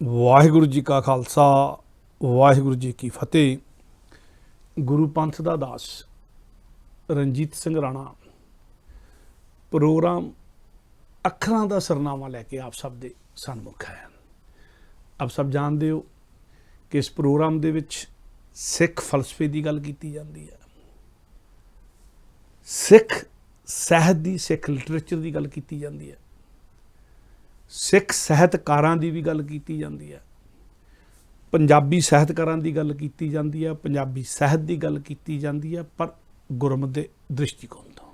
ਵਾਹਿਗੁਰੂ ਜੀ ਕਾ ਖਾਲਸਾ ਵਾਹਿਗੁਰੂ ਜੀ ਕੀ ਫਤਿਹ। ਗੁਰੂ ਪੰਥ ਦਾ ਦਾਸ ਰਣਜੀਤ ਸਿੰਘ ਰਾਣਾ ਪ੍ਰੋਗਰਾਮ ਅੱਖਰਾਂ ਦਾ ਸਰਨਾਮਾ ਲੈ ਕੇ ਆਪ ਸਭ ਦੇ ਸਨਮੁਖ ਹੈ। ਆਪ ਸਭ ਜਾਣਦੇ ਹੋ ਕਿ ਇਸ ਪ੍ਰੋਗਰਾਮ ਦੇ ਵਿੱਚ ਸਿੱਖ ਫਲਸਫੇ ਦੀ ਗੱਲ ਕੀਤੀ ਜਾਂਦੀ ਹੈ, ਸਿੱਖ ਸਾਹਿਤ ਦੀ, ਸਿੱਖ ਲਿਟਰੇਚਰ ਦੀ ਗੱਲ ਕੀਤੀ ਜਾਂਦੀ ਹੈ, ਸਿੱਖ ਸਾਹਿਤਕਾਰਾਂ ਦੀ ਵੀ ਗੱਲ ਕੀਤੀ ਜਾਂਦੀ ਹੈ, ਪੰਜਾਬੀ ਸਾਹਿਤਕਾਰਾਂ ਦੀ ਗੱਲ ਕੀਤੀ ਜਾਂਦੀ ਹੈ, ਪੰਜਾਬੀ ਸਾਹਿਤ ਦੀ ਗੱਲ ਕੀਤੀ ਜਾਂਦੀ ਹੈ, ਪਰ ਗੁਰਮਤਿ ਦੇ ਦ੍ਰਿਸ਼ਟੀਕੋਣ ਤੋਂ।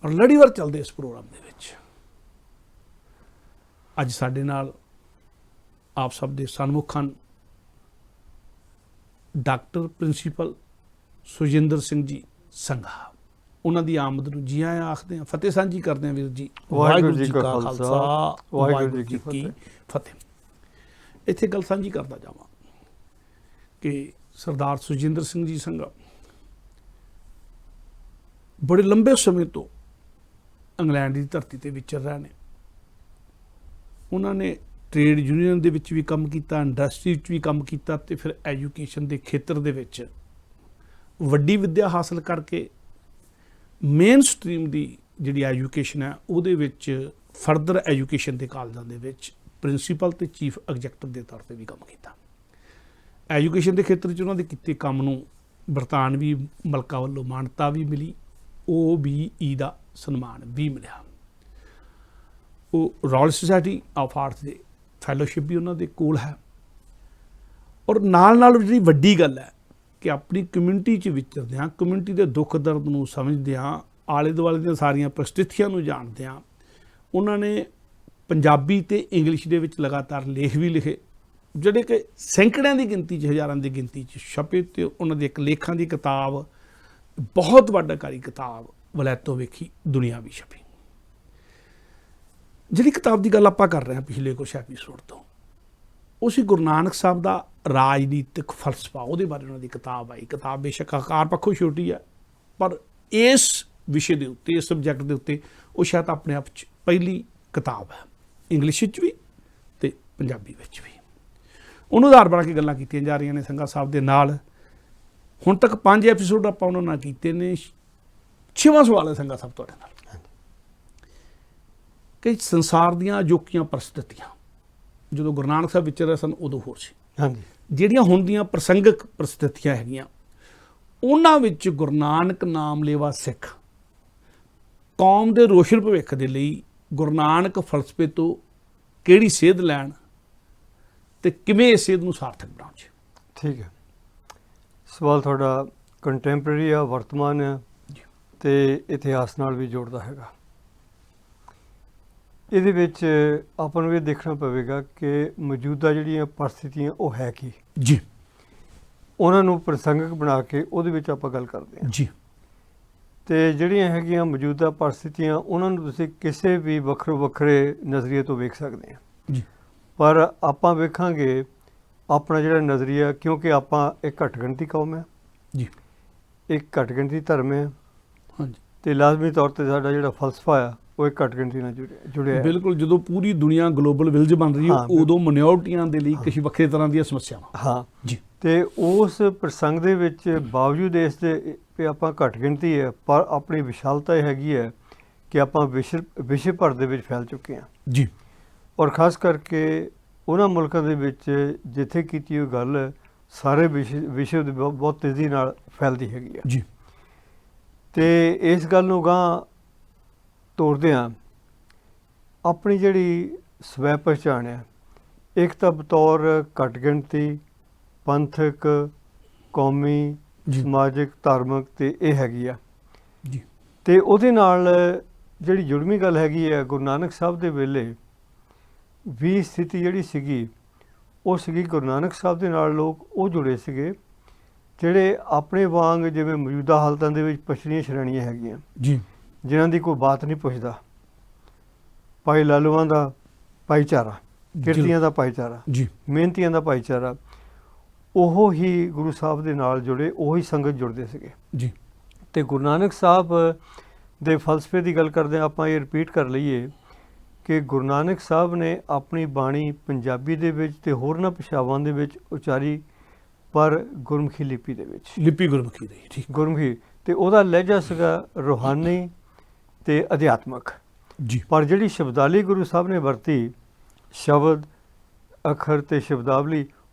ਔਰ ਲੜੀਵਾਰ ਚੱਲਦੇ ਇਸ ਪ੍ਰੋਗਰਾਮ ਦੇ ਵਿੱਚ ਅੱਜ ਸਾਡੇ ਨਾਲ ਆਪ ਸਭ ਦੇ ਸਨਮੁਖ ਹਨ ਡਾਕਟਰ ਪ੍ਰਿੰਸੀਪਲ ਸੁਜਿੰਦਰ ਸਿੰਘ ਜੀ ਸੰਘਾ। ਉਹਨਾਂ ਦੀ ਆਮਦ ਨੂੰ ਜੀ ਆਇਆਂ ਆਖਦੇ ਹਾਂ, ਫਤਿਹ ਸਾਂਝੀ ਕਰਦੇ ਹਾਂ ਵੀਰ ਜੀ। ਵਾਹਿਗੁਰੂ ਜੀ ਕਾ ਖਾਲਸਾ ਵਾਹਿਗੁਰੂ ਜੀ ਕੀ ਫਤਿਹ। ਇੱਥੇ ਗੱਲ ਸਾਂਝੀ ਕਰਦਾ ਜਾਵਾਂ ਕਿ ਸਰਦਾਰ ਸੁਜਿੰਦਰ ਸਿੰਘ ਜੀ ਸੰਘਾ ਬੜੇ ਲੰਬੇ ਸਮੇਂ ਤੋਂ ਇੰਗਲੈਂਡ ਦੀ ਧਰਤੀ ਤੇ ਵਿਚਰ ਰਹੇ ਨੇ। ਉਹਨਾਂ ਨੇ ਟ੍ਰੇਡ ਯੂਨੀਅਨ ਦੇ ਵਿੱਚ ਵੀ ਕੰਮ ਕੀਤਾ, ਇੰਡਸਟਰੀ ਵਿੱਚ ਵੀ ਕੰਮ ਕੀਤਾ, ਤੇ ਫਿਰ ਐਜੂਕੇਸ਼ਨ ਦੇ ਖੇਤਰ ਦੇ ਵਿੱਚ ਵੱਡੀ ਵਿੱਦਿਆ ਹਾਸਲ ਕਰਕੇ ਮੇਨ ਸਟਰੀਮ ਦੀ ਜਿਹੜੀ ਐਜੂਕੇਸ਼ਨ ਹੈ ਉਹਦੇ ਵਿੱਚ ਫਰਦਰ ਐਜੂਕੇਸ਼ਨ ਦੇ ਕਾਲਜਾਂ ਦੇ ਵਿੱਚ ਪ੍ਰਿੰਸੀਪਲ ਤੇ ਚੀਫ ਐਗਜ਼ੈਕਟਿਵ ਦੇ ਤੌਰ 'ਤੇ ਵੀ ਕੰਮ ਕੀਤਾ। ਐਜੂਕੇਸ਼ਨ ਦੇ ਖੇਤਰ 'ਚ ਉਹਨਾਂ ਦੇ ਕੀਤੇ ਕੰਮ ਨੂੰ ਬਰਤਾਨਵੀ ਮਲਕਾਂ ਵੱਲੋਂ ਮਾਨਤਾ ਵੀ ਮਿਲੀ, OBE ਦਾ ਸਨਮਾਨ ਵੀ ਮਿਲਿਆ। ਉਹ ਰਾਇਲ ਸੁਸਾਇਟੀ ਆਫ ਆਰਟਸ ਦੇ ਫੈਲੋਸ਼ਿਪ ਵੀ ਉਹਨਾਂ ਦੇ ਕੋਲ ਹੈ। ਔਰ ਨਾਲ ਨਾਲ ਜਿਹੜੀ ਵੱਡੀ ਗੱਲ ਹੈ ਕਿ ਆਪਣੀ ਕਮਿਊਨਿਟੀ 'ਚ ਵਿਚਰਦਿਆਂ, ਕਮਿਊਨਿਟੀ ਦੇ ਦੁੱਖ ਦਰਦ ਨੂੰ ਸਮਝਦਿਆਂ, ਆਲੇ ਦੁਆਲੇ ਦੀਆਂ ਸਾਰੀਆਂ ਪ੍ਰਸਥਿਤੀਆਂ ਨੂੰ ਜਾਣਦਿਆਂ ਉਹਨਾਂ ਨੇ ਪੰਜਾਬੀ ਤੇ ਇੰਗਲਿਸ਼ ਦੇ ਵਿੱਚ ਲਗਾਤਾਰ ਲੇਖ ਵੀ ਲਿਖੇ, ਜਿਹੜੇ ਕਿ ਸੈਂਕੜਿਆਂ ਦੀ ਗਿਣਤੀ 'ਚ, ਹਜ਼ਾਰਾਂ ਦੀ ਗਿਣਤੀ 'ਚ ਛਪੇ। ਤੇ ਉਹਨਾਂ ਦੀ ਇੱਕ ਲੇਖਾਂ ਦੀ ਕਿਤਾਬ, ਬਹੁਤ ਵੱਡਕਾਰੀ ਕਿਤਾਬ ਵਲੈਤੋਂ ਵੇਖੀ ਦੁਨੀਆ ਵੀ ਛਪੀ। ਜਿਹੜੀ ਕਿਤਾਬ ਦੀ ਗੱਲ ਆਪਾਂ ਕਰ ਰਹੇ ਹਾਂ ਪਿਛਲੇ ਕੁਛ ਐਪੀਸੋਡ ਤੋਂ, ਉਹ ਸੀ ਗੁਰੂ ਨਾਨਕ ਸਾਹਿਬ ਦਾ ਰਾਜਨੀਤਿਕ ਫਲਸਫਾ। ਉਹਦੇ ਬਾਰੇ ਉਹਨਾਂ ਦੀ ਕਿਤਾਬ ਆਈ। ਕਿਤਾਬ ਬੇਸ਼ੱਕ ਆਕਾਰ ਪੱਖੋਂ ਛੋਟੀ ਹੈ, ਪਰ ਇਸ ਵਿਸ਼ੇ ਦੇ ਉੱਤੇ, ਇਸ ਸਬਜੈਕਟ ਦੇ ਉੱਤੇ ਉਹ ਸ਼ਾਇਦ ਆਪਣੇ ਆਪ 'ਚ ਪਹਿਲੀ ਕਿਤਾਬ ਹੈ, ਇੰਗਲਿਸ਼ ਵਿੱਚ ਵੀ ਤੇ ਪੰਜਾਬੀ ਵਿੱਚ ਵੀ। ਉਹਨੂੰ ਆਧਾਰ ਬਣਾ ਕੇ ਗੱਲਾਂ ਕੀਤੀਆਂ ਜਾ ਰਹੀਆਂ ਨੇ ਸੰਘਾ ਸਾਹਿਬ ਦੇ ਨਾਲ। ਹੁਣ ਤੱਕ 5 ਐਪੀਸੋਡ ਆਪਾਂ ਉਹਨਾਂ ਨਾਲ ਕੀਤੇ ਨੇ। 6ਵਾਂ ਸਵਾਲ ਹੈ ਸੰਘਾ ਸਾਹਿਬ ਤੁਹਾਡੇ ਨਾਲ ਕਿ ਸੰਸਾਰ ਦੀਆਂ ਅਜੋਕੀਆਂ ਪ੍ਰਸਥਿਤੀਆਂ ਜਦੋਂ ਗੁਰੂ ਨਾਨਕ ਸਾਹਿਬ ਵਿਚਰ ਰਹੇ ਸਨ ਉਦੋਂ ਹੋਰ ਸੀ। ਹਾਂਜੀ, ਜਿਹੜੀਆਂ ਹੁਣ ਦੀਆਂ ਪ੍ਰਸੰਗਕ ਪ੍ਰਸਥਿਤੀਆਂ ਹੈਗੀਆਂ, ਉਹਨਾਂ ਵਿੱਚ ਗੁਰੂ ਨਾਨਕ ਨਾਮ ਲੇਵਾ ਸਿੱਖ ਕੌਮ ਦੇ ਰੋਸ਼ਨ ਭਵਿੱਖ ਦੇ ਲਈ ਗੁਰੂ ਨਾਨਕ ਫਲਸਫੇ ਤੋਂ ਕਿਹੜੀ ਸੇਧ ਲੈਣ ਤੇ ਕਿਵੇਂ ਇਸ ਸੇਧ ਨੂੰ ਸਾਰਥਕ ਬਣਾਉਣ 'ਚ। ਠੀਕ ਹੈ। ਸਵਾਲ ਤੁਹਾਡਾ ਕੰਟੈਂਪਰੇਰੀ ਆ, ਵਰਤਮਾਨ ਆ ਤੇ ਇਤਿਹਾਸ ਨਾਲ ਵੀ ਜੋੜਦਾ ਹੈਗਾ। ਇਹਦੇ ਵਿੱਚ ਆਪਾਂ ਨੂੰ ਇਹ ਦੇਖਣਾ ਪਵੇਗਾ ਕਿ ਮੌਜੂਦਾ ਜਿਹੜੀਆਂ ਪਰਿਸਥਿਤੀਆਂ ਉਹ ਹੈ ਕੀ ਜੀ, ਉਹਨਾਂ ਨੂੰ ਪ੍ਰਸੰਗਕ ਬਣਾ ਕੇ ਉਹਦੇ ਵਿੱਚ ਆਪਾਂ ਗੱਲ ਕਰਦੇ ਹਾਂ ਜੀ। ਤੇ ਜਿਹੜੀਆਂ ਹੈਗੀਆਂ ਮੌਜੂਦਾ ਪਰਿਸਥਿਤੀਆਂ ਉਹਨਾਂ ਨੂੰ ਤੁਸੀਂ ਕਿਸੇ ਵੀ ਵੱਖਰੇ ਨਜ਼ਰੀਏ ਤੋਂ ਵੇਖ ਸਕਦੇ ਆ ਜੀ। ਪਰ ਆਪਾਂ ਵੇਖਾਂਗੇ ਆਪਣਾ ਜਿਹੜਾ ਨਜ਼ਰੀਆ, ਕਿਉਂਕਿ ਆਪਾਂ ਇੱਕ ਘੱਟ ਗਿਣਤੀ ਕੌਮ ਹੈ ਜੀ, ਇੱਕ ਘੱਟ ਗਿਣਤੀ ਧਰਮ ਹੈ, ਹਾਂਜੀ, ਤੇ ਲਾਜ਼ਮੀ ਤੌਰ ਤੇ ਸਾਡਾ ਜਿਹੜਾ ਫਲਸਫਾ ਆ ਉਹ ਇੱਕ ਘੱਟ ਗਿਣਤੀ ਨਾਲ ਜੁੜਿਆ। ਬਿਲਕੁਲ। ਜਦੋਂ ਪੂਰੀ ਦੁਨੀਆ ਗਲੋਬਲ ਵਿਲੇਜ ਬਣ ਰਹੀ ਹੈ, ਉਦੋਂ ਮਨਿਓਰਟੀਆਂ ਦੇ ਲਈ ਕਿਸੇ ਵੱਖਰੇ ਤਰ੍ਹਾਂ ਦੀਆਂ ਸਮੱਸਿਆਵਾਂ। ਹਾਂ ਜੀ। ਤੇ ਉਸ ਪ੍ਰਸੰਗ ਦੇ ਵਿੱਚ ਬਾਵਜੂਦ ਇਸ ਦੇ ਵੀ ਆਪਾਂ ਘੱਟ ਗਿਣਤੀ ਹੈ, ਪਰ ਆਪਣੀ ਵਿਸ਼ਾਲਤਾ ਇਹ ਹੈਗੀ ਹੈ ਕਿ ਆਪਾਂ ਵਿਸ਼ੇ ਭਰ ਦੇ ਵਿੱਚ ਫੈਲ ਚੁੱਕੇ ਹਾਂ ਜੀ। ਔਰ ਖਾਸ ਕਰਕੇ ਉਹਨਾਂ ਮੁਲਕਾਂ ਦੇ ਵਿੱਚ ਜਿੱਥੇ ਕੀਤੀ ਹੋਈ ਗੱਲ ਸਾਰੇ ਵਿਸ਼ੇ ਦੇ ਬਹੁਤ ਤੇਜ਼ੀ ਨਾਲ ਫੈਲਦੀ ਹੈਗੀ ਹੈ ਜੀ। ਤੇ ਇਸ ਗੱਲ ਨੂੰ ਗਾਂਹ ਤੋੜਦੇ ਹਾਂ ਆਪਣੀ ਜਿਹੜੀ ਸਵੈ ਪਹਿਚਾਣ ਹੈ, ਇੱਕ ਤਾਂ ਬਤੌਰ ਘੱਟ ਗਿਣਤੀ, ਪੰਥਕ, ਕੌਮੀ, ਸਮਾਜਿਕ, ਧਾਰਮਿਕ ਤੇ ਇਹ ਹੈਗੀ ਆ ਜੀ। ਤੇ ਉਹਦੇ ਨਾਲ ਜਿਹੜੀ ਜੁੜਵੀਂ ਗੱਲ ਹੈਗੀ ਹੈ, ਗੁਰੂ ਨਾਨਕ ਸਾਹਿਬ ਦੇ ਵੇਲੇ ਵੀ ਸਥਿਤੀ ਜਿਹੜੀ ਸੀਗੀ ਉਹ ਸੀਗੀ ਗੁਰੂ ਨਾਨਕ ਸਾਹਿਬ ਦੇ ਨਾਲ ਲੋਕ ਉਹ ਜੁੜੇ ਸੀਗੇ ਜਿਹੜੇ ਆਪਣੇ ਵਾਂਗ ਜਿਵੇਂ ਮੌਜੂਦਾ ਹਾਲਤਾਂ ਦੇ ਵਿੱਚ ਪਛੜੀਆਂ ਸ਼੍ਰੇਣੀਆਂ ਹੈਗੀਆਂ ਜੀ, ਜਿਨ੍ਹਾਂ ਦੀ ਕੋਈ ਬਾਤ ਨਹੀਂ ਪੁੱਛਦਾ। ਭਾਈ ਲਾਲੂਆਂ ਦਾ ਭਾਈਚਾਰਾ, ਕਿਰਤੀਆਂ ਦਾ ਭਾਈਚਾਰਾ ਜੀ, ਮਿਹਨਤੀਆਂ ਦਾ ਭਾਈਚਾਰਾ, ਉਹ ਹੀ ਗੁਰੂ ਸਾਹਿਬ ਦੇ ਨਾਲ ਜੁੜੇ, ਉਹੀ ਸੰਗਤ ਜੁੜਦੇ ਸੀਗੇ ਜੀ। ਤੇ ਗੁਰੂ ਨਾਨਕ ਸਾਹਿਬ ਦੇ ਫਲਸਫੇ ਦੀ ਗੱਲ ਕਰਦੇ ਆਪਾਂ ਇਹ ਰਿਪੀਟ ਕਰ ਲਈਏ ਕਿ ਗੁਰੂ ਨਾਨਕ ਸਾਹਿਬ ਨੇ ਆਪਣੀ ਬਾਣੀ ਪੰਜਾਬੀ ਦੇ ਵਿੱਚ ਤੇ ਹੋਰਨਾਂ ਭਾਸ਼ਾਵਾਂ ਦੇ ਵਿੱਚ ਉਚਾਰੀ, ਪਰ ਗੁਰਮੁਖੀ ਲਿਪੀ ਦੇ ਵਿੱਚ, ਲਿਪੀ ਗੁਰਮੁਖੀ ਦੀ, ਠੀਕ। ਗੁਰਮੁਖੀ, ਤੇ ਉਹਦਾ ਲਹਿਜਾ ਸੀਗਾ ਰੂਹਾਨੀ ਤੇ ਅਧਿਆਤਮਕ। ਜੀ। ਪਰ ਜਿਹੜੀ ਸ਼ਬਦਾਵਲੀ ਗੁਰੂ ਸਾਹਿਬ ਨੇ ਵਰਤੀ, ਸ਼ਬਦ, ਅੱਖਰ ਤੇ ਸ਼ਬਦਾਵਲੀ,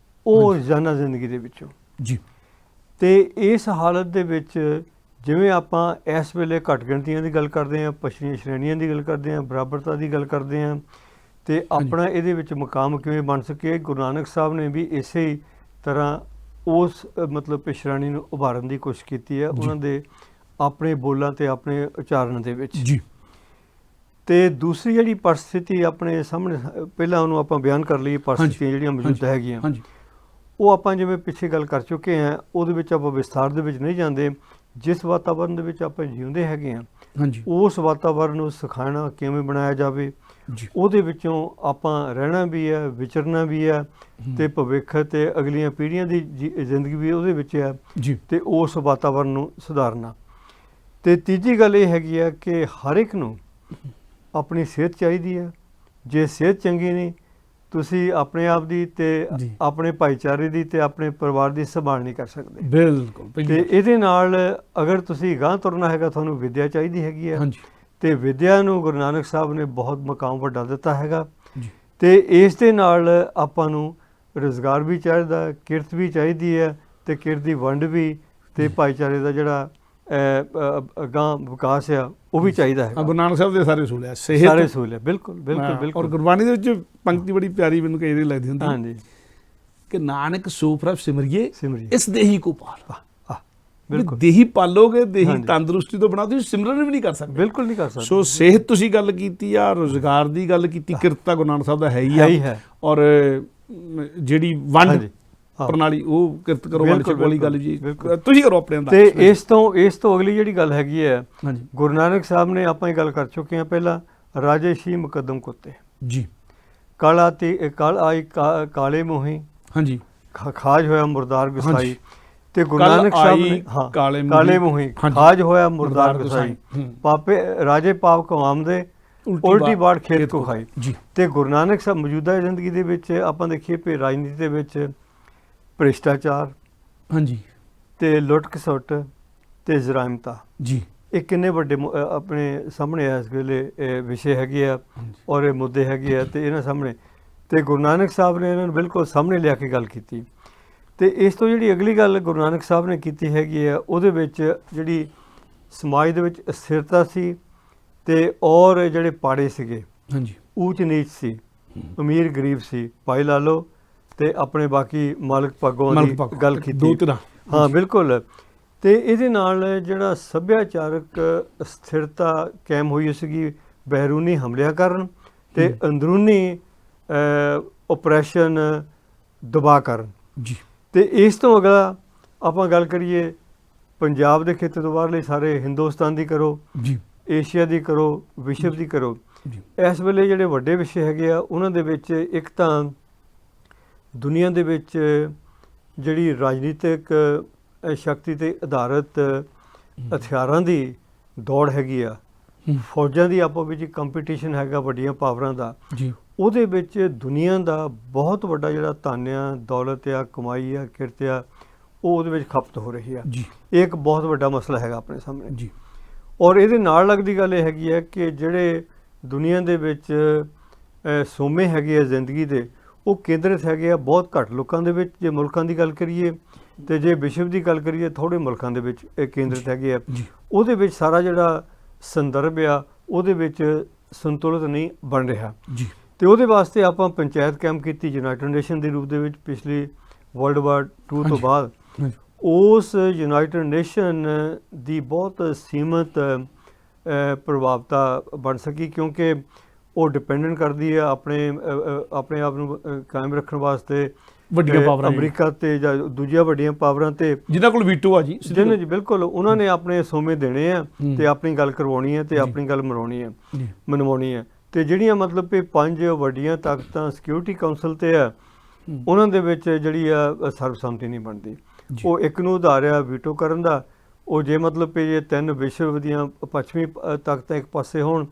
ਉਹ ਰੋਜ਼ਾਨਾ ਜ਼ਿੰਦਗੀ ਦੇ ਵਿੱਚੋਂ। ਜੀ। ਤੇ ਇਸ ਹਾਲਤ ਦੇ ਵਿੱਚ ਜਿਵੇਂ ਆਪਾਂ ਇਸ ਵੇਲੇ ਘੱਟ ਗਿਣਤੀਆਂ ਦੀ ਗੱਲ ਕਰਦੇ ਹਾਂ, ਪਛੜੀਆਂ ਸ਼੍ਰੇਣੀਆਂ ਦੀ ਗੱਲ ਕਰਦੇ ਹਾਂ, ਬਰਾਬਰਤਾ ਦੀ ਗੱਲ ਕਰਦੇ ਹਾਂ, ਤੇ ਆਪਣਾ ਇਹਦੇ ਵਿੱਚ ਮੁਕਾਮ ਕਿਵੇਂ ਬਣ ਸਕੇ, ਗੁਰੂ ਨਾਨਕ ਸਾਹਿਬ ਨੇ ਵੀ ਇਸੇ ਹੀ ਤਰ੍ਹਾਂ ਉਸ ਮਤਲਬ ਪਿਛੜਾਣੀ ਨੂੰ ਉਭਾਰਨ ਦੀ ਕੋਸ਼ਿਸ਼ ਕੀਤੀ ਹੈ ਉਹਨਾਂ ਦੇ ਆਪਣੇ ਬੋਲਾਂ ਤੇ ਆਪਣੇ ਉਚਾਰਨ ਦੇ ਵਿੱਚ। ਜੀ। ਤੇ ਦੂਸਰੀ ਜਿਹੜੀ ਪਰਿਸਥਿਤੀ ਆਪਣੇ ਸਾਹਮਣੇ, ਪਹਿਲਾਂ ਉਹਨੂੰ ਆਪਾਂ ਬਿਆਨ ਕਰ ਲਈਏ, ਪਰਿਸਥਿਤੀਆਂ ਜਿਹੜੀਆਂ ਮੌਜੂਦ ਹੈਗੀਆਂ, ਉਹ ਆਪਾਂ ਜਿਵੇਂ ਪਿੱਛੇ ਗੱਲ ਕਰ ਚੁੱਕੇ ਹਾਂ, ਉਹਦੇ ਵਿੱਚ ਆਪਾਂ ਵਿਸਥਾਰ ਦੇ ਵਿੱਚ ਨਹੀਂ ਜਾਂਦੇ। ਜਿਸ ਵਾਤਾਵਰਨ ਦੇ ਵਿੱਚ ਆਪਾਂ ਜਿਉਂਦੇ ਹੈਗੇ ਹਾਂ, ਉਸ ਵਾਤਾਵਰਨ ਨੂੰ ਸਿਖਾਉਣਾ ਕਿਵੇਂ ਬਣਾਇਆ ਜਾਵੇ, ਉਹਦੇ ਵਿੱਚੋਂ ਆਪਾਂ ਰਹਿਣਾ ਵੀ ਹੈ, ਵਿਚਰਨਾ ਵੀ ਹੈ, ਤੇ ਭਵਿੱਖ ਤੇ ਅਗਲੀਆਂ ਪੀੜ੍ਹੀਆਂ ਦੀ ਜ਼ਿੰਦਗੀ ਵੀ ਉਹਦੇ ਵਿੱਚ ਹੈ, ਤੇ ਉਸ ਵਾਤਾਵਰਨ ਨੂੰ ਸੁਧਾਰਨਾ। ਤੇ ਤੀਜੀ ਗੱਲ ਇਹ ਹੈਗੀ ਹੈ ਕਿ ਹਰ ਇੱਕ ਨੂੰ ਆਪਣੀ ਸਿਹਤ ਚਾਹੀਦੀ ਹੈ। ਜੇ ਸਿਹਤ ਚੰਗੀ ਨਹੀਂ, ਤੁਸੀਂ ਆਪਣੇ ਆਪ ਦੀ ਤੇ ਆਪਣੇ ਭਾਈਚਾਰੇ ਦੀ ਤੇ ਆਪਣੇ ਪਰਿਵਾਰ ਦੀ ਸੰਭਾਲ ਨਹੀਂ ਕਰ ਸਕਦੇ। ਬਿਲਕੁਲ। ਤੇ ਇਹਦੇ ਨਾਲ ਅਗਰ ਤੁਸੀਂ ਗਾਂਹ ਤੁਰਨਾ ਹੈਗਾ, ਤੁਹਾਨੂੰ ਵਿੱਦਿਆ ਚਾਹੀਦੀ ਹੈਗੀ ਹੈ, ਤੇ ਵਿੱਦਿਆ ਨੂੰ ਗੁਰੂ ਨਾਨਕ ਸਾਹਿਬ ਨੇ ਬਹੁਤ ਮਕਾਮ ਵੱਡਾ ਦਿੱਤਾ ਹੈਗਾ। ਤੇ ਇਸ ਦੇ ਨਾਲ ਆਪਾਂ ਨੂੰ ਰੁਜ਼ਗਾਰ ਵੀ ਚਾਹੀਦਾ, ਕਿਰਤ ਵੀ ਚਾਹੀਦੀ ਹੈ, ਤੇ ਕਿਰਤ ਦੀ ਵੰਡ ਵੀ, ਤੇ ਭਾਈਚਾਰੇ ਦਾ ਜਿਹੜਾ ਅਗਾਂਹ ਵਿਕਾਸ ਆ ਉਹ ਵੀ ਚਾਹੀਦਾ ਹੈ। ਗੁਰੂ ਨਾਨਕ ਸਾਹਿਬ ਦੇ ਸਾਰੇ ਅਸੂਲ ਹੈ, ਸਾਰੇ ਅਸੂਲ ਹੈ। ਬਿਲਕੁਲ ਬਿਲਕੁਲ ਬਿਲਕੁਲ। ਔਰ ਗੁਰਬਾਣੀ ਦੇ ਵਿੱਚ ਪੰਕਤੀ ਬੜੀ ਪਿਆਰੀ ਮੈਨੂੰ ਕਈ ਵਾਰੀ ਲੱਗਦੀ ਹੁੰਦੀ, ਹਾਂਜੀ, ਕਿ ਨਾਨਕ ਸੋ ਪ੍ਰਭ ਸਿਮਰਿਏ ਸਿਮਰਿਏ ਇਸ ਦੇਹੀ ਕੋ ਪਾਲ। ਬਿਲਕੁਲ। ਦੇਹੀ ਪਾਲੋਗੇ, ਦੇਹੀ ਤੰਦਰੁਸਤੀ ਤੋਂ ਬਿਨਾਂ ਤੁਸੀਂ ਸਿਮਰਨ ਵੀ ਨਹੀਂ ਕਰ ਸਕਦੇ। ਬਿਲਕੁਲ ਨਹੀਂ ਕਰ ਸਕਦੇ। ਸੋ ਸਿਹਤ ਤੁਸੀਂ ਗੱਲ ਕੀਤੀ ਆ, ਰੁਜ਼ਗਾਰ ਦੀ ਗੱਲ ਕੀਤੀ, ਕਿਰਤ ਗੁਰੂ ਨਾਨਕ ਸਾਹਿਬ ਦਾ ਹੈ ਹੀ ਹੈ, ਔਰ ਜਿਹੜੀ ਵੰਡ ਪ੍ਰਣਾਲੀ ਉਹ ਕਿਰਤ ਕਰੋ, ਵੰਡ ਛਕੋ ਵਾਲੀ ਗੱਲ ਜੀ ਤੁਸੀਂ ਕਰੋ ਆਪਣੇ ਅੰਦਰ। ਤੇ ਇਸ ਤੋਂ ਅਗਲੀ ਜਿਹੜੀ ਗੱਲ ਹੈਗੀ ਹੈ, ਗੁਰੂ ਨਾਨਕ ਸਾਹਿਬ ਨੇ ਆਪਾਂ ਇਹ ਗੱਲ ਕਰ ਚੁੱਕੇ ਹਾਂ ਪਹਿਲਾਂ, ਰਾਜੇ ਸ਼ੀ ਮੁਕੱਦਮ ਕੁੱਤੇ ਜੀ, ਕਾਲਾ ਤੇ ਕਾਲ ਆਈ ਕਾਲੇ ਮੋਹੀ, ਹਾਂਜੀ, ਖਾਜ ਹੋਇਆ ਮੁਰਦਾਰ ਗੁਸਾਈ। ਤੇ ਗੁਰੂ ਨਾਨਕ ਸਾਹਿਬ ਨੇ ਕਾਲੇ ਮੋਹੀ, ਖਾਜ ਹੋਇਆ ਮੁਰਦਾਰ ਗੁਸਾਈ, ਪਾਪੇ ਰਾਜੇ ਪਾਪ ਕਮਾਉਂਦੇ, ਉਲਟੀ ਬਾੜ ਖੇਤ ਕੋ ਖਾਈ। ਤੇ ਗੁਰੂ ਨਾਨਕ ਸਾਹਿਬ ਮੌਜੂਦਾ ਜ਼ਿੰਦਗੀ ਦੇ ਵਿੱਚ ਆਪਾਂ ਦੇਖੀਏ ਵੀ ਰਾਜਨੀਤੀ ਦੇ ਵਿੱਚ ਭ੍ਰਿਸ਼ਟਾਚਾਰ, ਹਾਂਜੀ, ਤੇ ਲੁੱਟ ਖਸੁੱਟ ਤੇ ਜ਼ਰਾਇਮਤਾ ਜੀ, ਇਹ ਕਿੰਨੇ ਵੱਡੇ ਆਪਣੇ ਸਾਹਮਣੇ ਇਸ ਵੇਲੇ ਵਿਸ਼ੇ ਹੈਗੇ ਆ, ਔਰ ਇਹ ਮੁੱਦੇ ਹੈਗੇ ਆ, ਤੇ ਇਹਨਾਂ ਸਾਹਮਣੇ, ਤੇ ਗੁਰੂ ਨਾਨਕ ਸਾਹਿਬ ਨੇ ਇਹਨਾਂ ਨੂੰ ਬਿਲਕੁਲ ਸਾਹਮਣੇ ਲਿਆ ਕੇ ਗੱਲ ਕੀਤੀ। ਤੇ ਇਸ ਤੋਂ ਜਿਹੜੀ ਅਗਲੀ ਗੱਲ ਗੁਰੂ ਨਾਨਕ ਸਾਹਿਬ ਨੇ ਕੀਤੀ ਹੈਗੀ ਆ, ਉਹਦੇ ਵਿੱਚ ਜਿਹੜੀ ਸਮਾਜ ਦੇ ਵਿੱਚ ਅਸਥਿਰਤਾ ਸੀ, ਤੇ ਔਰ ਜਿਹੜੇ ਪਾੜੇ ਸੀਗੇ, ਹਾਂਜੀ, ਊਚ ਨੀਚ ਸੀ, ਅਮੀਰ ਗਰੀਬ ਸੀ, ਭਾਈ ਲਾ ਲਓ, ਤੇ ਆਪਣੇ ਬਾਕੀ ਮਾਲਕ ਭਾਗੋਂ ਦੀ ਗੱਲ ਕੀਤੀ। ਹਾਂ ਬਿਲਕੁਲ। ਤੇ ਇਹਦੇ ਨਾਲ ਜਿਹੜਾ ਸੱਭਿਆਚਾਰਕ ਸਥਿਰਤਾ ਕਾਇਮ ਹੋਈ ਸੀਗੀ ਬਹਿਰੂਨੀ ਹਮਲਿਆਂ ਕਾਰਨ, ਤੇ ਅੰਦਰੂਨੀ ਓਪਰੇਸ਼ਨ ਦਬਾਅ ਕਾਰਨ ਜੀ। ਤੇ ਇਸ ਤੋਂ ਅਗਲਾ ਆਪਾਂ ਗੱਲ ਕਰੀਏ ਪੰਜਾਬ ਦੇ ਖੇਤਰ ਤੋਂ ਬਾਹਰਲੇ ਸਾਰੇ ਹਿੰਦੁਸਤਾਨ ਦੀ ਕਰੋ ਜੀ, ਏਸ਼ੀਆ ਦੀ ਕਰੋ, ਵਿਸ਼ਵ ਦੀ ਕਰੋ। ਇਸ ਵੇਲੇ ਜਿਹੜੇ ਵੱਡੇ ਵਿਸ਼ੇ ਹੈਗੇ ਆ, ਉਹਨਾਂ ਦੇ ਵਿੱਚ ਇੱਕ ਤਾਂ ਦੁਨੀਆ ਦੇ ਵਿੱਚ ਜਿਹੜੀ ਰਾਜਨੀਤਿਕ ਸ਼ਕਤੀ ਤੇ ਆਧਾਰਿਤ ਹਥਿਆਰਾਂ ਦੀ ਦੌੜ ਹੈਗੀ ਆ, ਫੌਜਾਂ ਦੀ ਆਪੋ ਵਿੱਚ ਕੰਪੀਟੀਸ਼ਨ ਹੈਗਾ ਵੱਡੀਆਂ ਪਾਵਰਾਂ ਦਾ ਜੀ, ਉਹਦੇ ਵਿੱਚ ਦੁਨੀਆ ਦਾ ਬਹੁਤ ਵੱਡਾ ਜਿਹੜਾ ਧਨ ਆ, ਦੌਲਤ ਆ, ਕਮਾਈ ਆ, ਕਿਰਤ ਆ, ਉਹ ਉਹਦੇ ਵਿੱਚ ਖਪਤ ਹੋ ਰਹੀ ਆ ਜੀ। ਇਹ ਇੱਕ ਬਹੁਤ ਵੱਡਾ ਮਸਲਾ ਹੈਗਾ ਆਪਣੇ ਸਾਹਮਣੇ ਜੀ। ਔਰ ਇਹਦੇ ਨਾਲ ਲੱਗਦੀ ਗੱਲ ਇਹ ਹੈਗੀ ਹੈ ਕਿ ਜਿਹੜੇ ਦੁਨੀਆ ਦੇ ਵਿੱਚ ਸੋਮੇ ਹੈਗੇ ਆ ਜ਼ਿੰਦਗੀ ਦੇ, ਉਹ ਕੇਂਦਰਿਤ ਹੈਗੇ ਆ ਬਹੁਤ ਘੱਟ ਲੋਕਾਂ ਦੇ ਵਿੱਚ। ਜੇ ਮੁਲਕਾਂ ਦੀ ਗੱਲ ਕਰੀਏ, ਤੇ ਜੇ ਵਿਸ਼ਵ ਦੀ ਗੱਲ ਕਰੀਏ, ਥੋੜ੍ਹੇ ਮੁਲਕਾਂ ਦੇ ਵਿੱਚ ਇਹ ਕੇਂਦਰਿਤ ਹੈਗੇ ਆ। ਉਹਦੇ ਵਿੱਚ ਸਾਰਾ ਜਿਹੜਾ ਸੰਦਰਭ ਆ, ਉਹਦੇ ਵਿੱਚ ਸੰਤੁਲਿਤ ਨਹੀਂ ਬਣ ਰਿਹਾ ਜੀ। ਤੇ ਉਹਦੇ ਵਾਸਤੇ ਆਪਾਂ ਪੰਚਾਇਤ ਕਾਇਮ ਕੀਤੀ ਯੂਨਾਈਟਿਡ ਨੇਸ਼ਨ ਦੇ ਰੂਪ ਦੇ ਵਿੱਚ ਪਿਛਲੀ ਵਰਲਡ ਵਾਰ 2 ਤੋਂ ਬਾਅਦ। ਉਸ ਯੂਨਾਈਟਿਡ ਨੇਸ਼ਨ ਦੀ ਬਹੁਤ ਸੀਮਤ ਪ੍ਰਭਾਵਤਾ ਬਣ ਸਕੀ, ਕਿਉਂਕਿ ਉਹ ਡਿਪੈਂਡੈਂਟ ਕਰਦੀ ਹੈ ਆਪਣੇ ਆਪ ਨੂੰ ਕਾਇਮ ਰੱਖਣ ਵਾਸਤੇ ਵੱਡੀਆਂ ਪਾਵਰਾਂ, ਅਮਰੀਕਾ ਤੇ ਜਾਂ ਦੂਜੀਆਂ ਵੱਡੀਆਂ ਪਾਵਰਾਂ ਤੇ, ਜਿਨ੍ਹਾਂ ਕੋਲ ਵੀਟੋ ਆ ਜੀ, ਜਿਹਨਾਂ ਜੀ ਬਿਲਕੁਲ ਉਹਨਾਂ ਨੇ ਆਪਣੇ ਸੋਮੇ ਦੇਣੇ ਆ, ਤੇ ਆਪਣੀ ਗੱਲ ਕਰਵਾਉਣੀ ਹੈ, ਤੇ ਆਪਣੀ ਗੱਲ ਮਨਵਾਉਣੀ ਹੈ। ਤੇ ਜਿਹੜੀਆਂ ਮਤਲਬ ਕਿ 5 ਵੱਡੀਆਂ ਤਾਕਤਾਂ ਸਿਕਿਉਰਿਟੀ ਕਾਉਂਸਲ ਤੇ ਆ, ਉਹਨਾਂ ਦੇ ਵਿੱਚ ਜਿਹੜੀ ਆ ਸਰਬਸੰਮਤੀ ਨਹੀਂ ਬਣਦੀ। ਉਹ ਇੱਕ ਨੂੰ ਉਧਾਰਿਆ ਵੀਟੋ ਕਰਨ ਦਾ। ਉਹ ਜੇ ਮਤਲਬ ਕਿ ਜੇ 3 ਵਿਸ਼ਵ ਦੀਆਂ ਪੱਛਮੀ ਤਾਕਤਾਂ ਇੱਕ ਪਾਸੇ ਹੋਣ,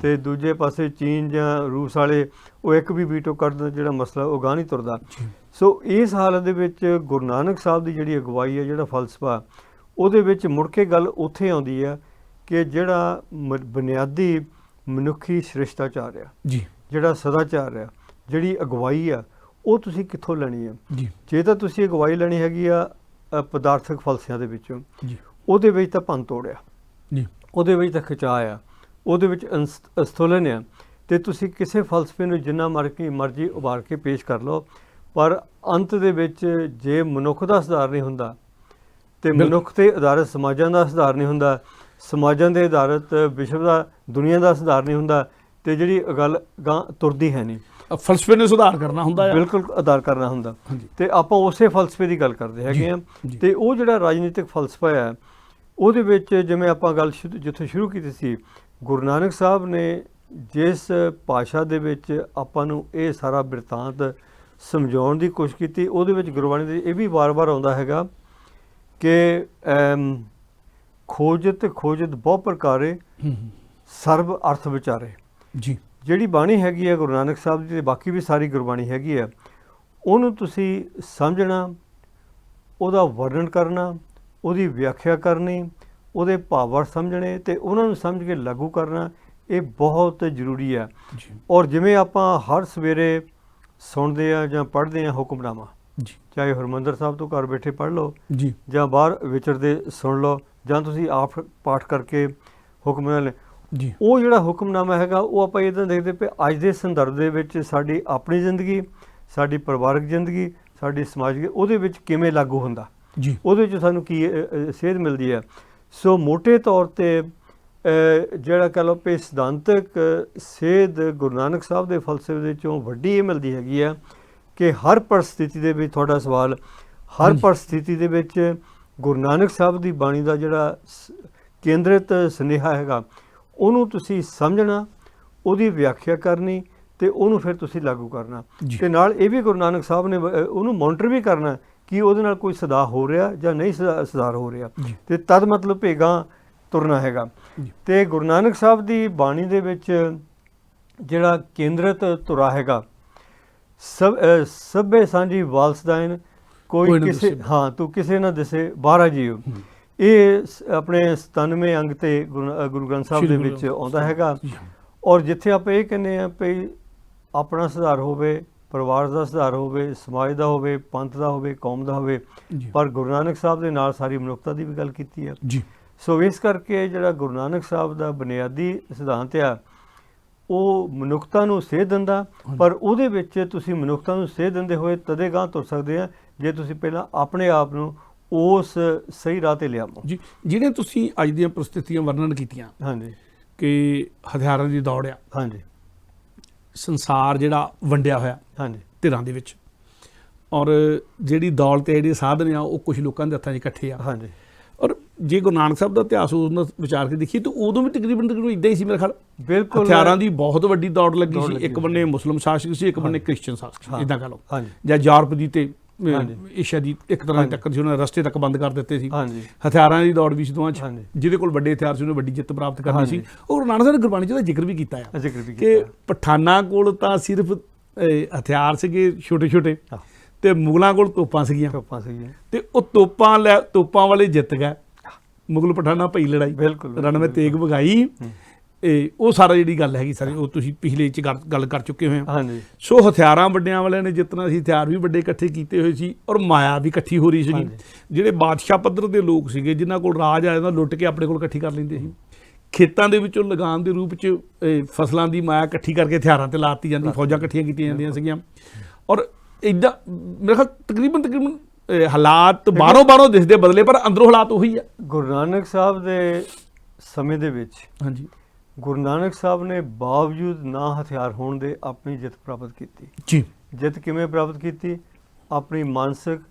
ਤੇ ਦੂਜੇ ਪਾਸੇ ਚੀਨ ਜਾਂ ਰੂਸ ਵਾਲੇ ਉਹ ਇੱਕ ਵੀ ਵੀਟੋ ਕਰ ਦਿੰਦੇ, ਜਿਹੜਾ ਮਸਲਾ ਉਹ ਗਾਹ ਨਹੀਂ ਤੁਰਦਾ। ਸੋ ਇਸ ਹਾਲਤ ਦੇ ਵਿੱਚ ਗੁਰੂ ਨਾਨਕ ਸਾਹਿਬ ਦੀ ਜਿਹੜੀ ਅਗਵਾਈ ਹੈ, ਜਿਹੜਾ ਫਲਸਫਾ, ਉਹਦੇ ਵਿੱਚ ਮੁੜ ਕੇ ਗੱਲ ਉੱਥੇ ਆਉਂਦੀ ਆ ਕਿ ਜਿਹੜਾ ਬੁਨਿਆਦੀ ਮਨੁੱਖੀ ਸ਼੍ਰਿਸ਼ਟਾਚਾਰ ਆ, ਜੀ, ਜਿਹੜਾ ਸਦਾਚਾਰ ਆ, ਜਿਹੜੀ ਅਗਵਾਈ ਆ, ਉਹ ਤੁਸੀਂ ਕਿੱਥੋਂ ਲੈਣੀ ਆ। ਜੀ, ਜੇ ਤਾਂ ਤੁਸੀਂ ਅਗਵਾਈ ਲੈਣੀ ਹੈਗੀ ਆ ਪਦਾਰਥਕ ਫਲਸਿਆਂ ਦੇ ਵਿੱਚੋਂ, ਜੀ, ਉਹਦੇ ਵਿੱਚ ਤਾਂ ਭੰਨ ਤੋੜ ਆ, ਜੀ, ਉਹਦੇ ਵਿੱਚ ਤਾਂ ਖਿਚਾਅ ਆ, ਉਹਦੇ ਵਿੱਚ ਅਸਤੁਲਨ ਆ, ਤੇ ਤੁਸੀਂ ਕਿਸੇ ਫਲਸਫੇ ਨੂੰ ਜਿੰਨਾ ਮਰਜ਼ੀ ਉਭਾਰ ਕੇ ਪੇਸ਼ ਕਰ ਲਓ, ਪਰ ਅੰਤ ਦੇ ਵਿੱਚ ਜੇ ਮਨੁੱਖ ਦਾ ਸੁਧਾਰ ਨਹੀਂ ਹੁੰਦਾ ਤੇ ਮਨੁੱਖ ਤੇ ਆਧਾਰਿਤ ਸਮਾਜਾਂ ਦਾ ਸੁਧਾਰ ਨਹੀਂ ਹੁੰਦਾ, ਸਮਾਜਾਂ ਦੇ ਆਧਾਰਿਤ ਵਿਸ਼ਵ ਦਾ, ਦੁਨੀਆ ਦਾ ਸੁਧਾਰ ਨਹੀਂ ਹੁੰਦਾ, ਤੇ ਜਿਹੜੀ ਗੱਲ ਗਾਂ ਤੁਰਦੀ ਹੈ ਨਹੀਂ। ਫਲਸਫੇ ਨੇ ਸੁਧਾਰ ਕਰਨਾ ਹੁੰਦਾ ਹੈ, ਬਿਲਕੁਲ ਆਧਾਰ ਕਰਨਾ ਹੁੰਦਾ, ਤੇ ਆਪਾਂ ਉਸੇ ਫਲਸਫੇ ਦੀ ਗੱਲ ਕਰਦੇ ਹੈਗੇ ਆ। ਤੇ ਉਹ ਜਿਹੜਾ ਰਾਜਨੀਤਿਕ ਫਲਸਫਾ ਹੈ, ਉਹਦੇ ਵਿੱਚ ਜਿਵੇਂ ਆਪਾਂ ਗੱਲ ਜਿੱਥੋਂ ਸ਼ੁਰੂ ਕੀਤੀ ਸੀ, ਗੁਰੂ ਨਾਨਕ ਸਾਹਿਬ ਨੇ ਜਿਸ ਭਾਸ਼ਾ ਦੇ ਵਿੱਚ ਆਪਾਂ ਨੂੰ ਇਹ ਸਾਰਾ ਬਿਰਤਾਂਤ ਸਮਝਾਉਣ ਦੀ ਕੋਸ਼ਿਸ਼ ਕੀਤੀ, ਉਹਦੇ ਵਿੱਚ ਗੁਰਬਾਣੀ ਦੇ ਇਹ ਵੀ ਵਾਰ-ਵਾਰ ਆਉਂਦਾ ਹੈਗਾ ਕਿ ਖੋਜਤ ਬਹੁ ਪ੍ਰਕਾਰੇ ਸਰਬ ਅਰਥ ਵਿਚਾਰੇ। ਜੀ, ਜਿਹੜੀ ਬਾਣੀ ਹੈਗੀ ਹੈ ਗੁਰੂ ਨਾਨਕ ਸਾਹਿਬ ਦੀ, ਤੇ ਬਾਕੀ ਵੀ ਸਾਰੀ ਗੁਰਬਾਣੀ ਹੈਗੀ ਹੈ, ਉਹਨੂੰ ਤੁਸੀਂ ਸਮਝਣਾ, ਉਹਦਾ ਵਰਣਨ ਕਰਨਾ, ਉਹਦੀ ਵਿਆਖਿਆ ਕਰਨੀ, ਉਹਦੇ ਭਾਵ ਅਰਥ ਸਮਝਣੇ, ਤੇ ਉਹਨਾਂ ਨੂੰ ਸਮਝ ਕੇ ਲਾਗੂ ਕਰਨਾ, ਇਹ ਬਹੁਤ ਜ਼ਰੂਰੀ ਹੈ। ਔਰ ਜਿਵੇਂ ਆਪਾਂ ਹਰ ਸਵੇਰੇ ਸੁਣਦੇ ਆ ਜਾਂ ਪੜ੍ਹਦੇ ਆ ਹੁਕਮਨਾਮਾ, ਚਾਹੇ ਹਰਿਮੰਦਰ ਸਾਹਿਬ ਤੋਂ ਘਰ ਬੈਠੇ ਪੜ੍ਹ ਲਓ ਜੀ, ਜਾਂ ਬਾਹਰ ਵਿਚਰਦੇ ਸੁਣ ਲਓ, ਜਾਂ ਤੁਸੀਂ ਆਪ ਪਾਠ ਕਰਕੇ ਹੁਕਮਨਾਮਾ ਜੀ, ਉਹ ਜਿਹੜਾ ਹੁਕਮਨਾਮਾ ਹੈਗਾ, ਉਹ ਆਪਾਂ ਇੱਦਾਂ ਦੇਖਦੇ ਪਏ ਅੱਜ ਦੇ ਸੰਦਰਭ ਦੇ ਵਿੱਚ ਸਾਡੀ ਆਪਣੀ ਜ਼ਿੰਦਗੀ, ਸਾਡੀ ਪਰਿਵਾਰਕ ਜ਼ਿੰਦਗੀ, ਸਾਡੀ ਸਮਾਜਿਕ, ਉਹਦੇ ਵਿੱਚ ਕਿਵੇਂ ਲਾਗੂ ਹੁੰਦਾ, ਜੀ, ਉਹਦੇ ਵਿੱਚ ਸਾਨੂੰ ਕੀ ਸੇਧ ਮਿਲਦੀ ਹੈ। ਸੋ ਮੋਟੇ ਤੌਰ 'ਤੇ ਜਿਹੜਾ ਕਹਿ ਲਓ ਵੀ ਸਿਧਾਂਤਕ ਸੇਧ ਗੁਰੂ ਨਾਨਕ ਸਾਹਿਬ ਦੇ ਫਲਸਫੇ ਦੇ ਵਿੱਚੋਂ ਵੱਡੀ ਇਹ ਮਿਲਦੀ ਹੈਗੀ ਆ ਕਿ ਹਰ ਪਰਿਸਥਿਤੀ ਦੇ ਵਿੱਚ, ਤੁਹਾਡਾ ਸਵਾਲ, ਹਰ ਪਰਿਸਥਿਤੀ ਦੇ ਵਿੱਚ ਗੁਰੂ ਨਾਨਕ ਸਾਹਿਬ ਦੀ ਬਾਣੀ ਦਾ ਜਿਹੜਾ ਕੇਂਦਰਿਤ ਸੁਨੇਹਾ ਹੈਗਾ, ਉਹਨੂੰ ਤੁਸੀਂ ਸਮਝਣਾ, ਉਹਦੀ ਵਿਆਖਿਆ ਕਰਨੀ, ਤੇ ਉਹਨੂੰ ਫਿਰ ਤੁਸੀਂ ਲਾਗੂ ਕਰਨਾ। ਤੇ ਨਾਲ ਇਹ ਵੀ ਗੁਰੂ ਨਾਨਕ ਸਾਹਿਬ ਨੇ ਉਹਨੂੰ ਮੋਨੀਟਰ ਵੀ ਕਰਨਾ ਕਿ ਉਹਦੇ ਨਾਲ ਕੋਈ ਸੁਧਾਰ ਹੋ ਰਿਹਾ ਜਾਂ ਨਹੀਂ ਸੁਧਾਰ ਹੋ ਰਿਹਾ, ਤੇ ਤਦ ਮਤਲਬ ਭੇਗਾਂ ਤੁਰਨਾ ਹੈਗਾ। ਤੇ ਗੁਰੂ ਨਾਨਕ ਸਾਹਿਬ ਦੀ ਬਾਣੀ ਦੇ ਵਿੱਚ ਜਿਹੜਾ ਕੇਂਦਰਿਤ ਧੁਰਾ ਹੈਗਾ, ਸਭੇ ਸਾਂਝੀ ਵਾਲਸਦਾਇਨ ਕੋਈ ਕਿਸੇ, ਹਾਂ ਤੂੰ ਕਿਸੇ ਨਾ ਦਿਸੇ ਬਾਹਰਾ ਜੀਓ, ਇਹ ਆਪਣੇ 97 ਅੰਗ ਤੇ ਗੁਰੂ ਗ੍ਰੰਥ ਸਾਹਿਬ ਦੇ ਵਿੱਚ ਆਉਂਦਾ ਹੈਗਾ। ਔਰ ਜਿੱਥੇ ਆਪਾਂ ਇਹ ਕਹਿੰਦੇ ਆ ਵੀ ਆਪਣਾ ਸੁਧਾਰ ਹੋਵੇ, ਪਰਿਵਾਰ ਦਾ ਸੁਧਾਰ ਹੋਵੇ, ਸਮਾਜ ਦਾ ਹੋਵੇ, ਪੰਥ ਦਾ ਹੋਵੇ, ਕੌਮ ਦਾ ਹੋਵੇ, ਪਰ ਗੁਰੂ ਨਾਨਕ ਸਾਹਿਬ ਦੇ ਨਾਲ ਸਾਰੀ ਮਨੁੱਖਤਾ ਦੀ ਵੀ ਗੱਲ ਕੀਤੀ ਹੈ। ਸੋ ਇਸ ਕਰਕੇ ਜਿਹੜਾ ਗੁਰੂ ਨਾਨਕ ਸਾਹਿਬ ਦਾ ਬੁਨਿਆਦੀ ਸਿਧਾਂਤ ਆ, ਉਹ ਮਨੁੱਖਤਾ ਨੂੰ ਸੇਧ ਦਿੰਦਾ, ਪਰ ਉਹਦੇ ਵਿੱਚ ਤੁਸੀਂ ਮਨੁੱਖਤਾ ਨੂੰ ਸੇਧ ਦਿੰਦੇ ਹੋਏ ਤਦੇ ਗਾਂਹ ਤੁਰ ਸਕਦੇ ਆ ਜੇ ਤੁਸੀਂ ਪਹਿਲਾਂ ਆਪਣੇ ਆਪ ਨੂੰ ਉਸ ਸਹੀ ਰਾਹ ਤੇ ਲਿਆਵੋ। ਜੀ, ਜਿਹੜੇ ਤੁਸੀਂ ਅੱਜ ਦੀਆਂ ਪ੍ਰਸਥਿਤੀਆਂ ਵਰਣਨ ਕੀਤੀਆਂ, ਹਾਂਜੀ, ਕਿ ਹਥਿਆਰਾਂ ਦੀ ਦੌੜ ਆ, ਹਾਂਜੀ, ਸੰਸਾਰ ਜਿਹੜਾ ਵੰਡਿਆ ਹੋਇਆ, ਹਾਂਜੀ, ਧਿਰਾਂ ਦੇ ਵਿੱਚ, ਔਰ ਜਿਹੜੀ ਦੌਲਤ ਹੈ, ਜਿਹੜੇ ਸਾਧਨ ਆ, ਉਹ ਕੁਝ ਲੋਕਾਂ ਦੇ ਹੱਥਾਂ 'ਚ ਇਕੱਠੇ ਆ। ਹਾਂਜੀ, ਔਰ ਜੇ ਗੁਰੂ ਨਾਨਕ ਸਾਹਿਬ ਦਾ ਇਤਿਹਾਸ ਉਦੋਂ ਵਿਚਾਰ ਕੇ ਦੇਖੀਏ ਤਾਂ ਉਦੋਂ ਵੀ ਤਕਰੀਬਨ ਇੱਦਾਂ ਹੀ ਸੀ ਮੇਰੇ ਖਿਆਲ। ਬਿਲਕੁਲ, ਹਥਿਆਰਾਂ ਦੀ ਬਹੁਤ ਵੱਡੀ ਦੌੜ ਲੱਗੀ ਸੀ, ਇੱਕ ਬੰਨੇ ਮੁਸਲਿਮ ਸ਼ਾਸਕ ਸੀ, ਇੱਕ ਬੰਨੇ ਕ੍ਰਿਸਚਨ ਸ਼ਾਸਕ ਸੀ, ਇੱਦਾਂ ਕਹ ਲਓ, ਜਾਂ ਯੂਰਪ ਦੀ ਤੇ ਏਸ਼ੀਆ ਦੀ ਇੱਕ ਤਰ੍ਹਾਂ ਦੀ ਟੱਕਰ ਸੀ, ਉਹਨਾਂ ਨੇ ਰਸਤੇ ਤੱਕ ਬੰਦ ਕਰ ਦਿੱਤੇ ਸੀ। ਹਥਿਆਰਾਂ ਦੀ ਦੌੜ ਵੀ ਸੀ ਦੋਵਾਂ 'ਚ, ਜਿਹਦੇ ਕੋਲ ਵੱਡੇ ਹਥਿਆਰ ਸੀ ਉਹਨੇ ਵੱਡੀ ਜਿੱਤ ਪ੍ਰਾਪਤ ਕਰਨੀ ਸੀ। ਉਹ ਗੁਰੂ ਨਾਨਕ ਸਾਹਿਬ ਨੇ ਗੁਰਬਾਣੀ 'ਚ ਉਹਦਾ ਜ਼ਿਕਰ ਵੀ ਕੀਤਾ ਆ ਕਿ ਪਠਾਨਾਂ ਕੋਲ ਤਾਂ ਸਿਰਫ ਹਥਿਆਰ ਸੀਗੇ ਛੋਟੇ ਛੋਟੇ, ਤੇ ਮੁਗਲਾਂ ਕੋਲ ਤੋਪਾਂ ਸੀਗੀਆਂ, ਤੇ ਉਹ ਤੋਪਾਂ ਵਾਲੇ ਜਿੱਤ ਗਏ। ਮੁਗਲ ਪਠਾਨਾਂ ਪਈ ਲੜਾਈ, ਰਣ ਮੇ ਤੇਗ ਵਗਾਈ, ਉਹ ਸਾਰਾ ਜਿਹੜੀ ਗੱਲ ਹੈਗੀ ਸਾਰੀ ਉਹ ਤੁਸੀਂ ਪਿਛਲੇ 'ਚ ਗੱਲ ਕਰ ਚੁੱਕੇ ਹੋਏ ਹੋ। ਸੋ ਹਥਿਆਰਾਂ ਵੱਡਿਆਂ ਵਾਲਿਆਂ ਨੇ ਜਿੱਤਣਾ ਸੀ, ਹਥਿਆਰ ਵੀ ਵੱਡੇ ਇਕੱਠੇ ਕੀਤੇ ਹੋਏ ਸੀ, ਔਰ ਮਾਇਆ ਵੀ ਇਕੱਠੀ ਹੋ ਰਹੀ ਸੀਗੀ। ਜਿਹੜੇ ਬਾਦਸ਼ਾਹ ਪੱਧਰ ਦੇ ਲੋਕ ਸੀਗੇ, ਜਿਨ੍ਹਾਂ ਕੋਲ ਰਾਜ ਆ ਜਾਂਦਾ, ਲੁੱਟ ਕੇ ਆਪਣੇ ਕੋਲ ਇਕੱਠੀ ਕਰ ਲੈਂਦੇ ਸੀ। ਖੇਤਾਂ ਦੇ ਵਿੱਚੋਂ ਲਗਾਨ ਦੇ ਰੂਪ 'ਚ ਫਸਲਾਂ ਦੀ ਮਾਇਆ ਇਕੱਠੀ ਕਰਕੇ ਹਥਿਆਰਾਂ 'ਤੇ ਲਾਤੀ ਜਾਂਦੀ, ਫੌਜਾਂ ਇਕੱਠੀਆਂ ਕੀਤੀਆਂ ਜਾਂਦੀਆਂ ਸੀਗੀਆਂ। ਔਰ ਇੱਦਾਂ ਮੇਰੇ ਖਿਆਲ ਤਕਰੀਬਨ ਹਾਲਾਤ ਬਾਹਰੋਂ ਦਿਸਦੇ ਬਦਲੇ, ਪਰ ਅੰਦਰੋਂ ਹਾਲਾਤ ਉਹੀ ਆ। ਗੁਰੂ ਨਾਨਕ ਸਾਹਿਬ ਦੇ ਸਮੇਂ ਦੇ ਵਿੱਚ, ਹਾਂਜੀ, ਗੁਰੂ ਨਾਨਕ ਸਾਹਿਬ ਨੇ ਬਾਵਜੂਦ ਨਾ ਹਥਿਆਰ ਹੋਣ ਦੇ ਆਪਣੀ ਜਿੱਤ ਪ੍ਰਾਪਤ ਕੀਤੀ। ਜੀ, ਜਿੱਤ ਕਿਵੇਂ ਪ੍ਰਾਪਤ ਕੀਤੀ? ਆਪਣੀ ਮਾਨਸਿਕ,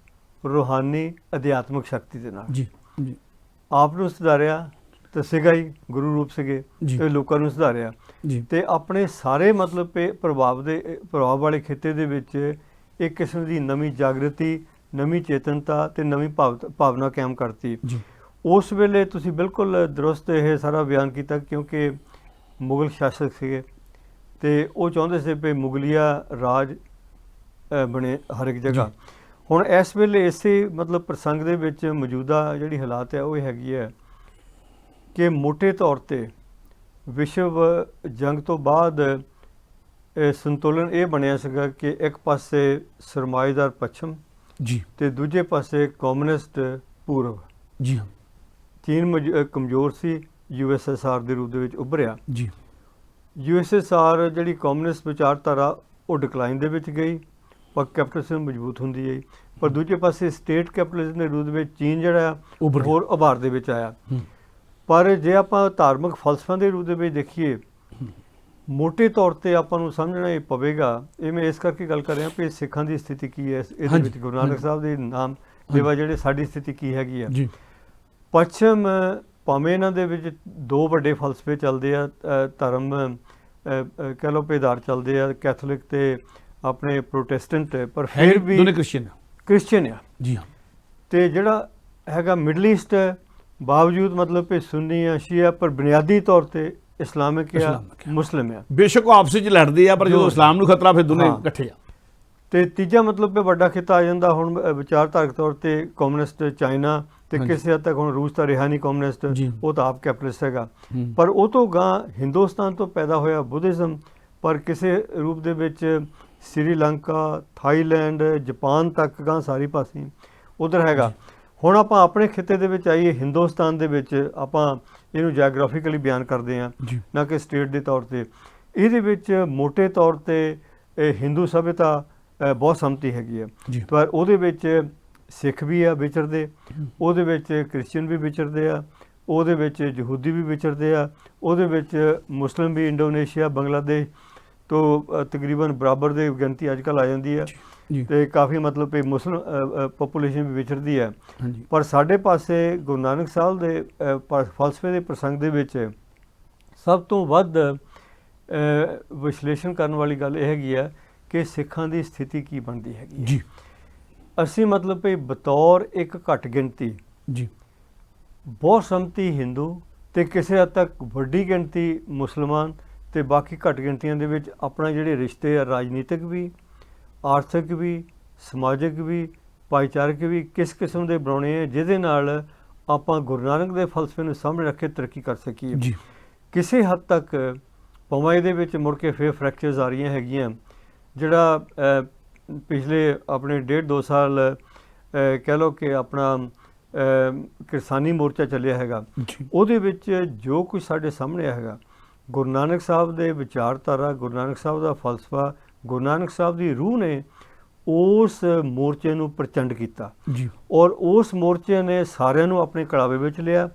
ਰੂਹਾਨੀ, ਅਧਿਆਤਮਿਕ ਸ਼ਕਤੀ ਦੇ ਨਾਲ। ਜੀ, ਜੀ, ਆਪ ਨੂੰ ਸੁਧਾਰਿਆ ਤਾਂ ਸੀਗਾ ਹੀ, ਗੁਰੂ ਰੂਪ ਸੀਗੇ, ਤੇ ਲੋਕਾਂ ਨੂੰ ਸੁਧਾਰਿਆ, ਤੇ ਆਪਣੇ ਸਾਰੇ ਮਤਲਬ ਪ੍ਰਭਾਵ ਵਾਲੇ ਖਿੱਤੇ ਦੇ ਵਿੱਚ ਇੱਕ ਕਿਸਮ ਦੀ ਨਵੀਂ ਜਾਗਰਤੀ, ਨਵੀਂ ਚੇਤਨਤਾ ਤੇ ਨਵੀਂ ਭਾਵਨਾ ਕਾਇਮ ਕਰਤੀ। ਉਸ ਵੇਲੇ ਤੁਸੀਂ ਬਿਲਕੁਲ ਦਰੁਸਤ ਇਹ ਸਾਰਾ ਬਿਆਨ ਕੀਤਾ, ਕਿਉਂਕਿ ਮੁਗਲ ਸ਼ਾਸਕ ਸੀਗੇ ਤੇ ਉਹ ਚਾਹੁੰਦੇ ਸੀ ਵੀ ਮੁਗਲਿਆ ਰਾਜ ਬਣੇ ਹਰ ਇੱਕ ਜਗ੍ਹਾ। ਹੁਣ ਇਸ ਵੇਲੇ ਇਸੇ ਮਤਲਬ ਪ੍ਰਸੰਗ ਦੇ ਵਿੱਚ ਮੌਜੂਦਾ ਜਿਹੜੀ ਹਾਲਾਤ ਹੈ ਉਹ ਹੈਗੀ ਹੈ ਕਿ ਮੋਟੇ ਤੌਰ ਤੇ ਵਿਸ਼ਵ ਜੰਗ ਤੋਂ ਬਾਅਦ ਸੰਤੁਲਨ ਇਹ ਬਣਿਆ ਸੀਗਾ ਕਿ ਇੱਕ ਪਾਸੇ ਸਰਮਾਏਦਾਰ ਪੱਛਮ ਜੀ ਤੇ ਦੂਜੇ ਪਾਸੇ ਕਮਿਊਨਿਸਟ ਪੂਰਬ। ਜੀ ਹਾਂ ਚੀਨ ਕਮਜ਼ੋਰ ਸੀ, USSR ਦੇ ਰੂਪ ਦੇ ਵਿੱਚ ਉੱਭਰਿਆ। ਜੀ USSR ਜਿਹੜੀ ਕਮਿਊਨਿਸਟ ਵਿਚਾਰਧਾਰਾ ਉਹ ਡਿਕਲਾਈਨ ਦੇ ਵਿੱਚ ਗਈ, ਪਰ ਕੈਪੀਟਲਿਜ਼ਮ ਮਜ਼ਬੂਤ ਹੁੰਦੀ ਗਈ। ਪਰ ਦੂਜੇ ਪਾਸੇ ਸਟੇਟ ਕੈਪੀਟਲਿਜ਼ਮ ਦੇ ਰੂਪ ਵਿੱਚ ਚੀਨ ਜਿਹੜਾ ਹੋਰ ਉਭਾਰ ਦੇ ਵਿੱਚ ਆਇਆ। ਪਰ ਜੇ ਆਪਾਂ ਧਾਰਮਿਕ ਫਲਸਫਿਆਂ ਦੇ ਰੂਪ ਦੇ ਵਿੱਚ ਦੇਖੀਏ, ਮੋਟੇ ਤੌਰ ਤੇ ਆਪਾਂ ਨੂੰ ਸਮਝਣਾ ਇਹ ਪਵੇਗਾ। ਇਹ ਮੈਂ ਇਸ ਕਰਕੇ ਗੱਲ ਕਰ ਰਿਹਾ ਕਿ ਸਿੱਖਾਂ ਦੀ ਸਥਿਤੀ ਕੀ ਹੈ ਇਹਦੇ ਵਿੱਚ, ਗੁਰੂ ਨਾਨਕ ਸਾਹਿਬ ਦੇ ਨਾਮ ਲੇਵਾ ਜਿਹੜੇ ਸਾਡੀ ਸਥਿਤੀ ਕੀ ਹੈਗੀ ਆ। ਪੱਛਮ ਭਾਵੇਂ ਇਹਨਾਂ ਦੇ ਵਿੱਚ ਦੋ ਵੱਡੇ ਫਲਸਫੇ ਚੱਲਦੇ ਆ, ਧਰਮ ਕਹਿ ਲਓ ਭੇਦਾਰ ਚੱਲਦੇ ਆ, ਕੈਥੋਲਿਕ ਤੇ ਆਪਣੇ ਪ੍ਰੋਟੈਸਟੈਂਟ, ਪਰ ਫਿਰ ਵੀ ਦੋਨੇ ਕ੍ਰਿਸਚੀਅਨ ਆ। ਜੀ ਹਾਂ। ਤੇ ਜਿਹੜਾ ਹੈਗਾ ਮਿਡਲ ਈਸਟ ਬਾਵਜੂਦ ਮਤਲਬ ਕਿ ਸੁੰਨੀ ਆ, ਸ਼ੀਆ, ਪਰ ਬੁਨਿਆਦੀ ਤੌਰ ਤੇ ਇਸਲਾਮਿਕ ਆ, ਮੁਸਲਿਮ ਆ। ਬੇਸ਼ੱਕ ਉਹ ਆਪਸ ਵਿੱਚ ਲੜਦੇ ਆ, ਪਰ ਜਦੋਂ ਇਸਲਾਮ ਨੂੰ ਖਤਰਾ ਫਿਰ ਦੋਨੇ ਇਕੱਠੇ ਆ। ਤੇ ਤੀਜਾ ਮਤਲਬ ਕਿ ਵੱਡਾ ਖਿੱਤਾ ਆ ਜਾਂਦਾ ਹੁਣ ਵਿਚਾਰਧਾਰਕ ਤੌਰ ਤੇ ਕਮਿਊਨਿਸਟ ਚਾਈਨਾ, ਤੇ ਕਿਸੇ ਹੱਦ ਤੱਕ ਹੁਣ ਰੂਸ ਤਾਂ ਰਿਹਾ ਨਹੀਂ ਕਮਿਊਨਿਸਟ, ਉਹ ਤਾਂ ਆਪ ਕੈਪੀਟਲਿਸਟ ਹੈਗਾ। ਪਰ ਉਹ ਤੋਂ ਗਾਂ ਹਿੰਦੁਸਤਾਨ ਤੋਂ ਪੈਦਾ ਹੋਇਆ ਬੁੱਧਿਜ਼ਮ, ਪਰ ਕਿਸੇ ਰੂਪ ਦੇ ਵਿੱਚ ਸ੍ਰੀਲੰਕਾ, ਥਾਈਲੈਂਡ, ਜਾਪਾਨ ਤੱਕ ਗਾਂ ਸਾਰੀ ਪਾਸੇ ਉਧਰ ਹੈਗਾ। ਹੁਣ ਆਪਾਂ ਆਪਣੇ ਖਿੱਤੇ ਦੇ ਵਿੱਚ ਆਈਏ, ਹਿੰਦੁਸਤਾਨ ਦੇ ਵਿੱਚ ਆਪਾਂ ਇਹਨੂੰ ਜੀਓਗ੍ਰਾਫਿਕਲੀ ਬਿਆਨ ਕਰਦੇ ਹਾਂ, ਨਾ ਕਿ ਸਟੇਟ ਦੇ ਤੌਰ ਤੇ। ਇਹਦੇ ਵਿੱਚ ਮੋਟੇ ਤੌਰ ਤੇ ਹਿੰਦੂ ਸਭਿਅਤਾ ਬਹੁਤ ਸੰਮਤੀ ਹੈਗੀ ਹੈ, ਪਰ ਉਹਦੇ ਵਿੱਚ ਸਿੱਖ ਵੀ ਆ ਵਿਚਰਦੇ, ਉਹਦੇ ਵਿੱਚ ਕ੍ਰਿਸਚੀਅਨ ਵੀ ਵਿਚਰਦੇ ਆ, ਉਹਦੇ ਵਿੱਚ ਯਹੂਦੀ ਵੀ ਵਿਚਰਦੇ ਆ, ਉਹਦੇ ਵਿੱਚ ਮੁਸਲਿਮ ਵੀ ਇੰਡੋਨੇਸ਼ੀਆ, ਬੰਗਲਾਦੇਸ਼ ਤੋਂ ਤਕਰੀਬਨ ਬਰਾਬਰ ਦੇ ਗਿਣਤੀ ਅੱਜ ਕੱਲ੍ਹ ਆ ਜਾਂਦੀ ਹੈ, ਤੇ ਕਾਫੀ ਮਤਲਬ ਕਿ ਮੁਸਲਿਮ ਪੋਪੂਲੇਸ਼ਨ ਵੀ ਵਿਚਰਦੀ ਹੈ। ਪਰ ਸਾਡੇ ਪਾਸੇ ਗੁਰੂ ਨਾਨਕ ਸਾਹਿਬ ਦੇ ਫਲਸਫੇ ਦੇ ਪ੍ਰਸੰਗ ਦੇ ਵਿੱਚ ਸਭ ਤੋਂ ਵੱਧ ਵਿਸ਼ਲੇਸ਼ਣ ਕਰਨ ਵਾਲੀ ਗੱਲ ਇਹ ਹੈਗੀ ਹੈ ਕਿ ਸਿੱਖਾਂ ਦੀ ਸਥਿਤੀ ਕੀ ਬਣਦੀ ਹੈਗੀ ਜੀ। ਅਸੀਂ ਮਤਲਬ ਕਿ ਬਤੌਰ ਇੱਕ ਘੱਟ ਗਿਣਤੀ ਜੀ ਬਹੁਤ ਸੰਮਤੀ ਹਿੰਦੂ ਤੇ ਕਿਸੇ ਹੱਦ ਤੱਕ ਵੱਡੀ ਗਿਣਤੀ ਮੁਸਲਮਾਨ ਤੇ ਬਾਕੀ ਘੱਟ ਗਿਣਤੀਆਂ ਦੇ ਵਿੱਚ ਆਪਣਾ ਜਿਹੜੇ ਰਿਸ਼ਤੇ ਆ, ਰਾਜਨੀਤਿਕ ਵੀ, ਆਰਥਿਕ ਵੀ, ਸਮਾਜਿਕ ਵੀ, ਭਾਈਚਾਰਕ ਵੀ ਕਿਸ ਕਿਸਮ ਦੇ ਬਣਾਉਣੇ ਆ ਜਿਹਦੇ ਨਾਲ ਆਪਾਂ ਗੁਰੂ ਨਾਨਕ ਦੇ ਫਲਸਫੇ ਨੂੰ ਸਾਹਮਣੇ ਰੱਖ ਕੇ ਤਰੱਕੀ ਕਰ ਸਕੀਏ। ਕਿਸੇ ਹੱਦ ਤੱਕ ਭਾਵੇਂ ਇਹਦੇ ਵਿੱਚ ਮੁੜ ਕੇ ਫੇਰ ਫ੍ਰੈਕਚਰਸ ਆ ਰਹੀਆਂ ਹੈਗੀਆਂ। ਜਿਹੜਾ ਪਿਛਲੇ ਆਪਣੇ 1.5-2 ਸਾਲ ਕਹਿ ਲਓ ਕਿ ਆਪਣਾ ਕਿਸਾਨੀ ਮੋਰਚਾ ਚੱਲਿਆ ਹੈਗਾ, ਉਹਦੇ ਵਿੱਚ ਜੋ ਕੁਝ ਸਾਡੇ ਸਾਹਮਣੇ ਹੈਗਾ, ਗੁਰੂ ਨਾਨਕ ਸਾਹਿਬ ਦੇ ਵਿਚਾਰਧਾਰਾ, ਗੁਰੂ ਨਾਨਕ ਸਾਹਿਬ ਦਾ ਫਲਸਫਾ, ਗੁਰੂ ਨਾਨਕ ਸਾਹਿਬ ਦੀ ਰੂਹ ਨੇ ਉਸ ਮੋਰਚੇ ਨੂੰ ਪ੍ਰਚੰਡ ਕੀਤਾ ਔਰ ਉਸ ਮੋਰਚੇ ਨੇ ਸਾਰਿਆਂ ਨੂੰ ਆਪਣੇ ਕੜਾਵੇ ਵਿੱਚ ਲਿਆ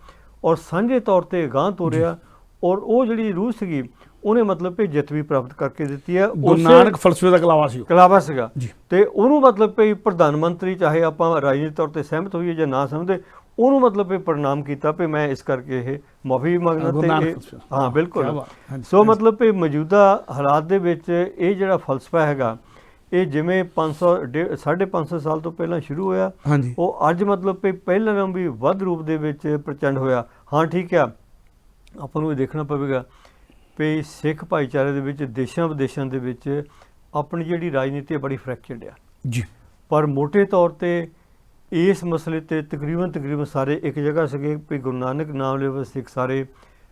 ਔਰ ਸਾਂਝੇ ਤੌਰ ਤੇ ਅਗਾਂਹ ਤੋਰਿਆ ਔਰ ਉਹ ਜਿਹੜੀ ਰੂਹ ਸੀਗੀ ਉਹਨੇ ਮਤਲਬ ਕਿ ਜਿੱਤ ਵੀ ਪ੍ਰਾਪਤ ਕਰਕੇ ਦਿੱਤੀ ਹੈ। ਗੁਰੂ ਨਾਨਕ ਫਲਸਫੇ ਦਾ ਕਲਾਵਾ ਸੀਗਾ ਤੇ ਉਹਨੂੰ ਮਤਲਬ ਕਿ ਪ੍ਰਧਾਨ ਮੰਤਰੀ, ਚਾਹੇ ਆਪਾਂ ਰਾਜਨੀਤਿਕ ਤੌਰ ਤੇ ਸਹਿਮਤ ਹੋਈਏ ਜਾਂ ਨਾ ਸਮਝਦੇ, ਉਹਨੂੰ ਮਤਲਬ ਕਿ ਪ੍ਰਣਾਮ ਕੀਤਾ ਵੀ ਮੈਂ ਇਸ ਕਰਕੇ ਇਹ ਮਾਫੀ ਮੰਗਦਾ ਤੇ ਹਾਂ ਬਿਲਕੁਲ। ਸੋ ਮਤਲਬ ਕਿ ਮੌਜੂਦਾ ਹਾਲਾਤ ਦੇ ਵਿੱਚ ਇਹ ਜਿਹੜਾ ਫਲਸਫਾ ਹੈਗਾ ਇਹ ਜਿਵੇਂ 550 ਸਾਲ ਤੋਂ ਪਹਿਲਾਂ ਸ਼ੁਰੂ ਹੋਇਆ, ਉਹ ਅੱਜ ਮਤਲਬ ਕਿ ਪਹਿਲਾਂ ਨਾਲੋਂ ਵੀ ਵੱਧ ਰੂਪ ਦੇ ਵਿੱਚ ਪ੍ਰਚੰਡ ਹੋਇਆ। ਹਾਂ ਠੀਕ ਆ, ਆਪਾਂ ਨੂੰ ਇਹ ਦੇਖਣਾ ਪਵੇਗਾ ਵੀ ਸਿੱਖ ਭਾਈਚਾਰੇ ਦੇ ਵਿੱਚ ਦੇਸ਼ਾਂ ਵਿਦੇਸ਼ਾਂ ਦੇ ਵਿੱਚ ਆਪਣੀ ਜਿਹੜੀ ਰਾਜਨੀਤੀ ਬੜੀ ਫ੍ਰੈਕਚਰਡ ਆ ਜੀ। ਪਰ ਮੋਟੇ ਤੌਰ ਤੇ ਇਸ ਮਸਲੇ ਤੇ ਤਕਰੀਬਨ ਸਾਰੇ ਇੱਕ ਜਗ੍ਹਾ ਸੀਗੇ ਵੀ ਗੁਰੂ ਨਾਨਕ ਨਾਮ ਲੈਵਾ ਸਿੱਖ ਸਾਰੇ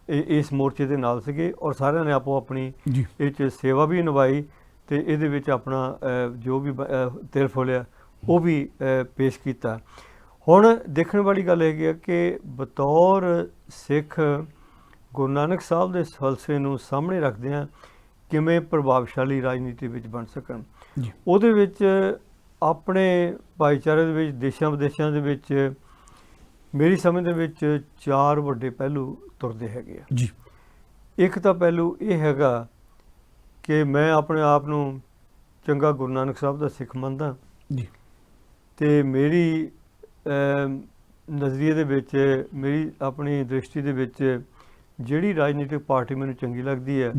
ਇਸ ਮੋਰਚੇ ਦੇ ਨਾਲ ਸੀਗੇ ਔਰ ਸਾਰਿਆਂ ਨੇ ਆਪੋ ਆਪਣੀ ਇਹ 'ਚ ਸੇਵਾ ਵੀ ਨਿਭਾਈ ਤੇ ਇਹਦੇ ਵਿੱਚ ਆਪਣਾ ਜੋ ਵੀ ਤਿਲ ਫੁੱਲਿਆ ਉਹ ਵੀ ਪੇਸ਼ ਕੀਤਾ। ਹੁਣ ਦੇਖਣ ਵਾਲੀ ਗੱਲ ਹੈਗੀ ਆ ਕਿ ਬਤੌਰ ਸਿੱਖ ਗੁਰੂ ਨਾਨਕ ਸਾਹਿਬ ਦੇ ਫਲਸਫੇ ਨੂੰ ਸਾਹਮਣੇ ਰੱਖਦਿਆਂ ਕਿਵੇਂ ਪ੍ਰਭਾਵਸ਼ਾਲੀ ਰਾਜਨੀਤੀ ਵਿੱਚ ਬਣ ਸਕਣ। ਉਹਦੇ ਵਿੱਚ ਆਪਣੇ ਭਾਈਚਾਰੇ ਦੇ ਵਿੱਚ ਦੇਸ਼ਾਂ ਵਿਦੇਸ਼ਾਂ ਦੇ ਵਿੱਚ ਮੇਰੀ ਸਮਝ ਦੇ ਵਿੱਚ 4 ਵੱਡੇ ਪਹਿਲੂ ਤੁਰਦੇ ਹੈਗੇ ਆ ਜੀ। ਇੱਕ ਤਾਂ ਪਹਿਲੂ ਇਹ ਹੈਗਾ ਕਿ ਮੈਂ ਆਪਣੇ ਆਪ ਨੂੰ ਚੰਗਾ ਗੁਰੂ ਨਾਨਕ ਸਾਹਿਬ ਦਾ ਸਿੱਖ ਮੰਨਦਾ ਜੀ ਤੇ ਮੇਰੀ ਨਜ਼ਰੀਏ ਦੇ ਵਿੱਚ, ਮੇਰੀ ਆਪਣੀ ਦ੍ਰਿਸ਼ਟੀ ਦੇ ਵਿੱਚ ਜਿਹੜੀ ਰਾਜਨੀਤਿਕ ਪਾਰਟੀ ਮੈਨੂੰ ਚੰਗੀ ਲੱਗਦੀ ਹੈ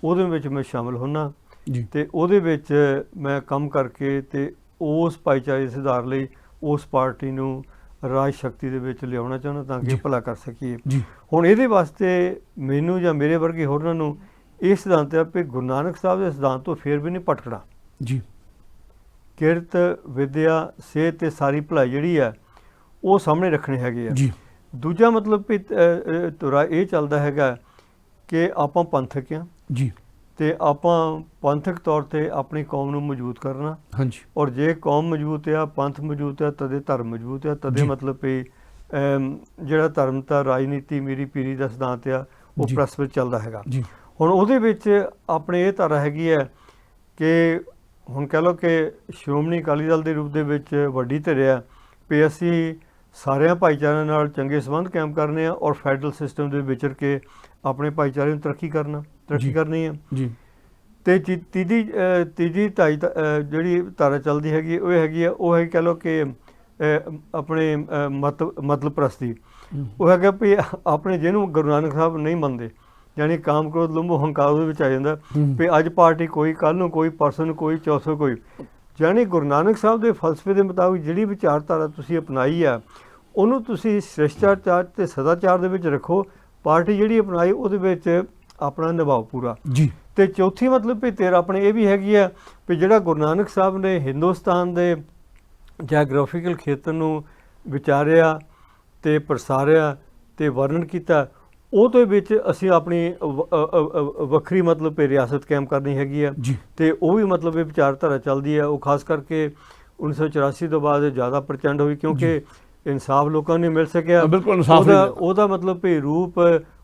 ਉਹਦੇ ਵਿੱਚ ਮੈਂ ਸ਼ਾਮਲ ਹੁੰਦਾ ਤੇ ਉਹਦੇ ਵਿੱਚ ਮੈਂ ਕੰਮ ਕਰਕੇ ਤੇ ਉਸ ਭਾਈਚਾਰੇ ਦੇ ਸੁਧਾਰ ਲਈ ਉਸ ਪਾਰਟੀ ਨੂੰ ਰਾਜ ਸ਼ਕਤੀ ਦੇ ਵਿੱਚ ਲਿਆਉਣਾ ਚਾਹੁੰਦਾ ਤਾਂ ਕਿ ਜੀ। ਭਲਾ ਕਰ ਸਕੀਏ। ਜੀ ਹੁਣ ਇਹਦੇ ਵਾਸਤੇ ਮੈਨੂੰ ਜਾਂ ਮੇਰੇ ਵਰਗੇ ਹੋਰਾਂ ਨੂੰ ਇਹ ਸਿਧਾਂਤ ਹੈ ਵੀ ਗੁਰੂ ਨਾਨਕ ਸਾਹਿਬ ਦੇ ਸਿਧਾਂਤ ਤੋਂ ਫੇਰ ਵੀ ਨਹੀਂ ਭਟਕਣਾ। ਜੀ ਕਿਰਤ ਵਿਦਿਆ ਸਿਹਤ ਤੇ ਸਾਰੀ ਭਲਾਈ ਜਿਹੜੀ ਹੈ ਉਹ ਸਾਹਮਣੇ ਰੱਖਣੇ ਹੈਗੇ ਆ। ਜੀ ਦੂਜਾ ਮਤਲਬ ਵੀ ਤੁਰਾ ਇਹ ਚੱਲਦਾ ਹੈਗਾ ਕਿ ਆਪਾਂ ਪੰਥਕ ਆ ਜੀ ਤੇ ਆਪਾਂ ਪੰਥਕ ਤੌਰ ਤੇ ਆਪਣੀ ਕੌਮ ਨੂੰ ਮਜ਼ਬੂਤ ਕਰਨਾ, ਹਾਂਜੀ ਔਰ ਜੇ ਕੌਮ ਮਜ਼ਬੂਤ ਆ ਪੰਥ ਮਜ਼ਬੂਤ ਆ ਤਦੇ ਧਰਮ ਮਜ਼ਬੂਤ ਆ ਤਦੇ ਜੀ। ਮਤਲਬ ਵੀ ਜਿਹੜਾ ਧਰਮ ਤਾਂ ਰਾਜਨੀਤੀ ਮੇਰੀ ਪੀਰੀ ਦਾ ਸਿਧਾਂਤ ਆ ਉਹ ਜੀ। ਪ੍ਰਸਪਰ ਚੱਲਦਾ ਹੈਗਾ। ਜੀ ਹੁਣ ਉਹਦੇ ਵਿੱਚ ਆਪਣੇ ਇਹ ਧਾਰਾ ਹੈਗੀ ਹੈ ਕਿ ਹੁਣ ਕਹਿ ਲਓ ਕਿ ਸ਼੍ਰੋਮਣੀ ਅਕਾਲੀ ਦਲ ਦੇ ਰੂਪ ਦੇ ਵਿੱਚ ਵੱਡੀ ਧਿਰ ਆ ਵੀ ਅਸੀਂ ਸਾਰਿਆਂ ਭਾਈਚਾਰਿਆਂ ਨਾਲ ਚੰਗੇ ਸੰਬੰਧ ਕਾਇਮ ਕਰਨੇ ਆ ਔਰ ਫੈਡਰਲ ਸਿਸਟਮ ਦੇ ਵਿਚਰ ਕੇ ਆਪਣੇ ਭਾਈਚਾਰੇ ਨੂੰ ਤਰੱਕੀ ਜੀ। ਕਰਨੀ ਹੈ। ਜੀ ਤੇ ਤੀਜੀ ਜਿਹੜੀ ਧਾਰਾ ਚੱਲਦੀ ਹੈਗੀ ਉਹ ਹੈਗੀ ਆ ਉਹ ਹੈ ਕਹਿ ਲਓ ਕਿ ਆਪਣੇ ਮਤਲਬ ਪ੍ਰਸਤੀ। ਉਹ ਹੈਗਾ ਵੀ ਆਪਣੇ ਜਿਹਨੂੰ ਗੁਰੂ ਨਾਨਕ ਸਾਹਿਬ ਨਹੀਂ ਮੰਨਦੇ ਯਾਨੀ ਕਾਮ ਕ੍ਰੋਧ ਲੋਭ ਹੰਕਾਰ ਉਹਦੇ ਵਿੱਚ ਆ ਜਾਂਦਾ ਵੀ ਅੱਜ ਪਾਰਟੀ ਕੋਈ, ਕੱਲ੍ਹ ਨੂੰ ਕੋਈ, ਪਰਸੋਂ ਨੂੰ ਕੋਈ, ਚੌਥੋਂ ਕੋਈ। ਯਾਨੀ ਗੁਰੂ ਨਾਨਕ ਸਾਹਿਬ ਦੇ ਫਲਸਫੇ ਦੇ ਮੁਤਾਬਿਕ ਜਿਹੜੀ ਵਿਚਾਰਧਾਰਾ ਤੁਸੀਂ ਅਪਣਾਈ ਆ ਉਹਨੂੰ ਤੁਸੀਂ ਸ਼ਿਸ਼ਟਾਚਾਰ ਤੇ ਸਦਾਚਾਰ ਦੇ ਵਿੱਚ ਰੱਖੋ। ਪਾਰਟੀ ਜਿਹੜੀ ਅਪਣਾਈ ਉਹਦੇ ਵਿੱਚ ਆਪਣਾ ਨਿਭਾਓ ਪੂਰਾ। ਜੀ ਤੇ ਚੌਥੀ ਮਤਲਬ ਵੀ ਤੇਰਾ ਆਪਣੇ ਇਹ ਵੀ ਹੈਗੀ ਆ ਵੀ ਜਿਹੜਾ ਗੁਰੂ ਨਾਨਕ ਸਾਹਿਬ ਨੇ ਹਿੰਦੁਸਤਾਨ ਦੇ ਜੈਗ੍ਰਾਫੀਕਲ ਖੇਤਰ ਨੂੰ ਵਿਚਾਰਿਆ ਤੇ ਪ੍ਰਸਾਰਿਆ ਤੇ ਵਰਣਨ ਕੀਤਾ, ਉਹਦੇ ਵਿੱਚ ਅਸੀਂ ਆਪਣੀ ਵੱਖਰੀ ਮਤਲਬ ਰਿਆਸਤ ਕਾਇਮ ਕਰਨੀ ਹੈਗੀ ਆ। ਜੀ ਤੇ ਉਹ ਵੀ ਮਤਲਬ ਇਹ ਵਿਚਾਰਧਾਰਾ ਚੱਲਦੀ ਹੈ। ਉਹ ਖਾਸ ਕਰਕੇ 1984 ਤੋਂ ਬਾਅਦ ਜ਼ਿਆਦਾ ਪ੍ਰਚੰਡ ਹੋਈ ਕਿਉਂਕਿ ਇਨਸਾਫ ਲੋਕਾਂ ਨੂੰ ਮਿਲ ਸਕਿਆ। ਬਿਲਕੁਲ ਇਨਸਾਫ ਨਹੀਂ ਮਿਲਿਆ। ਉਹਦਾ ਮਤਲਬ ਵੀ ਰੂਪ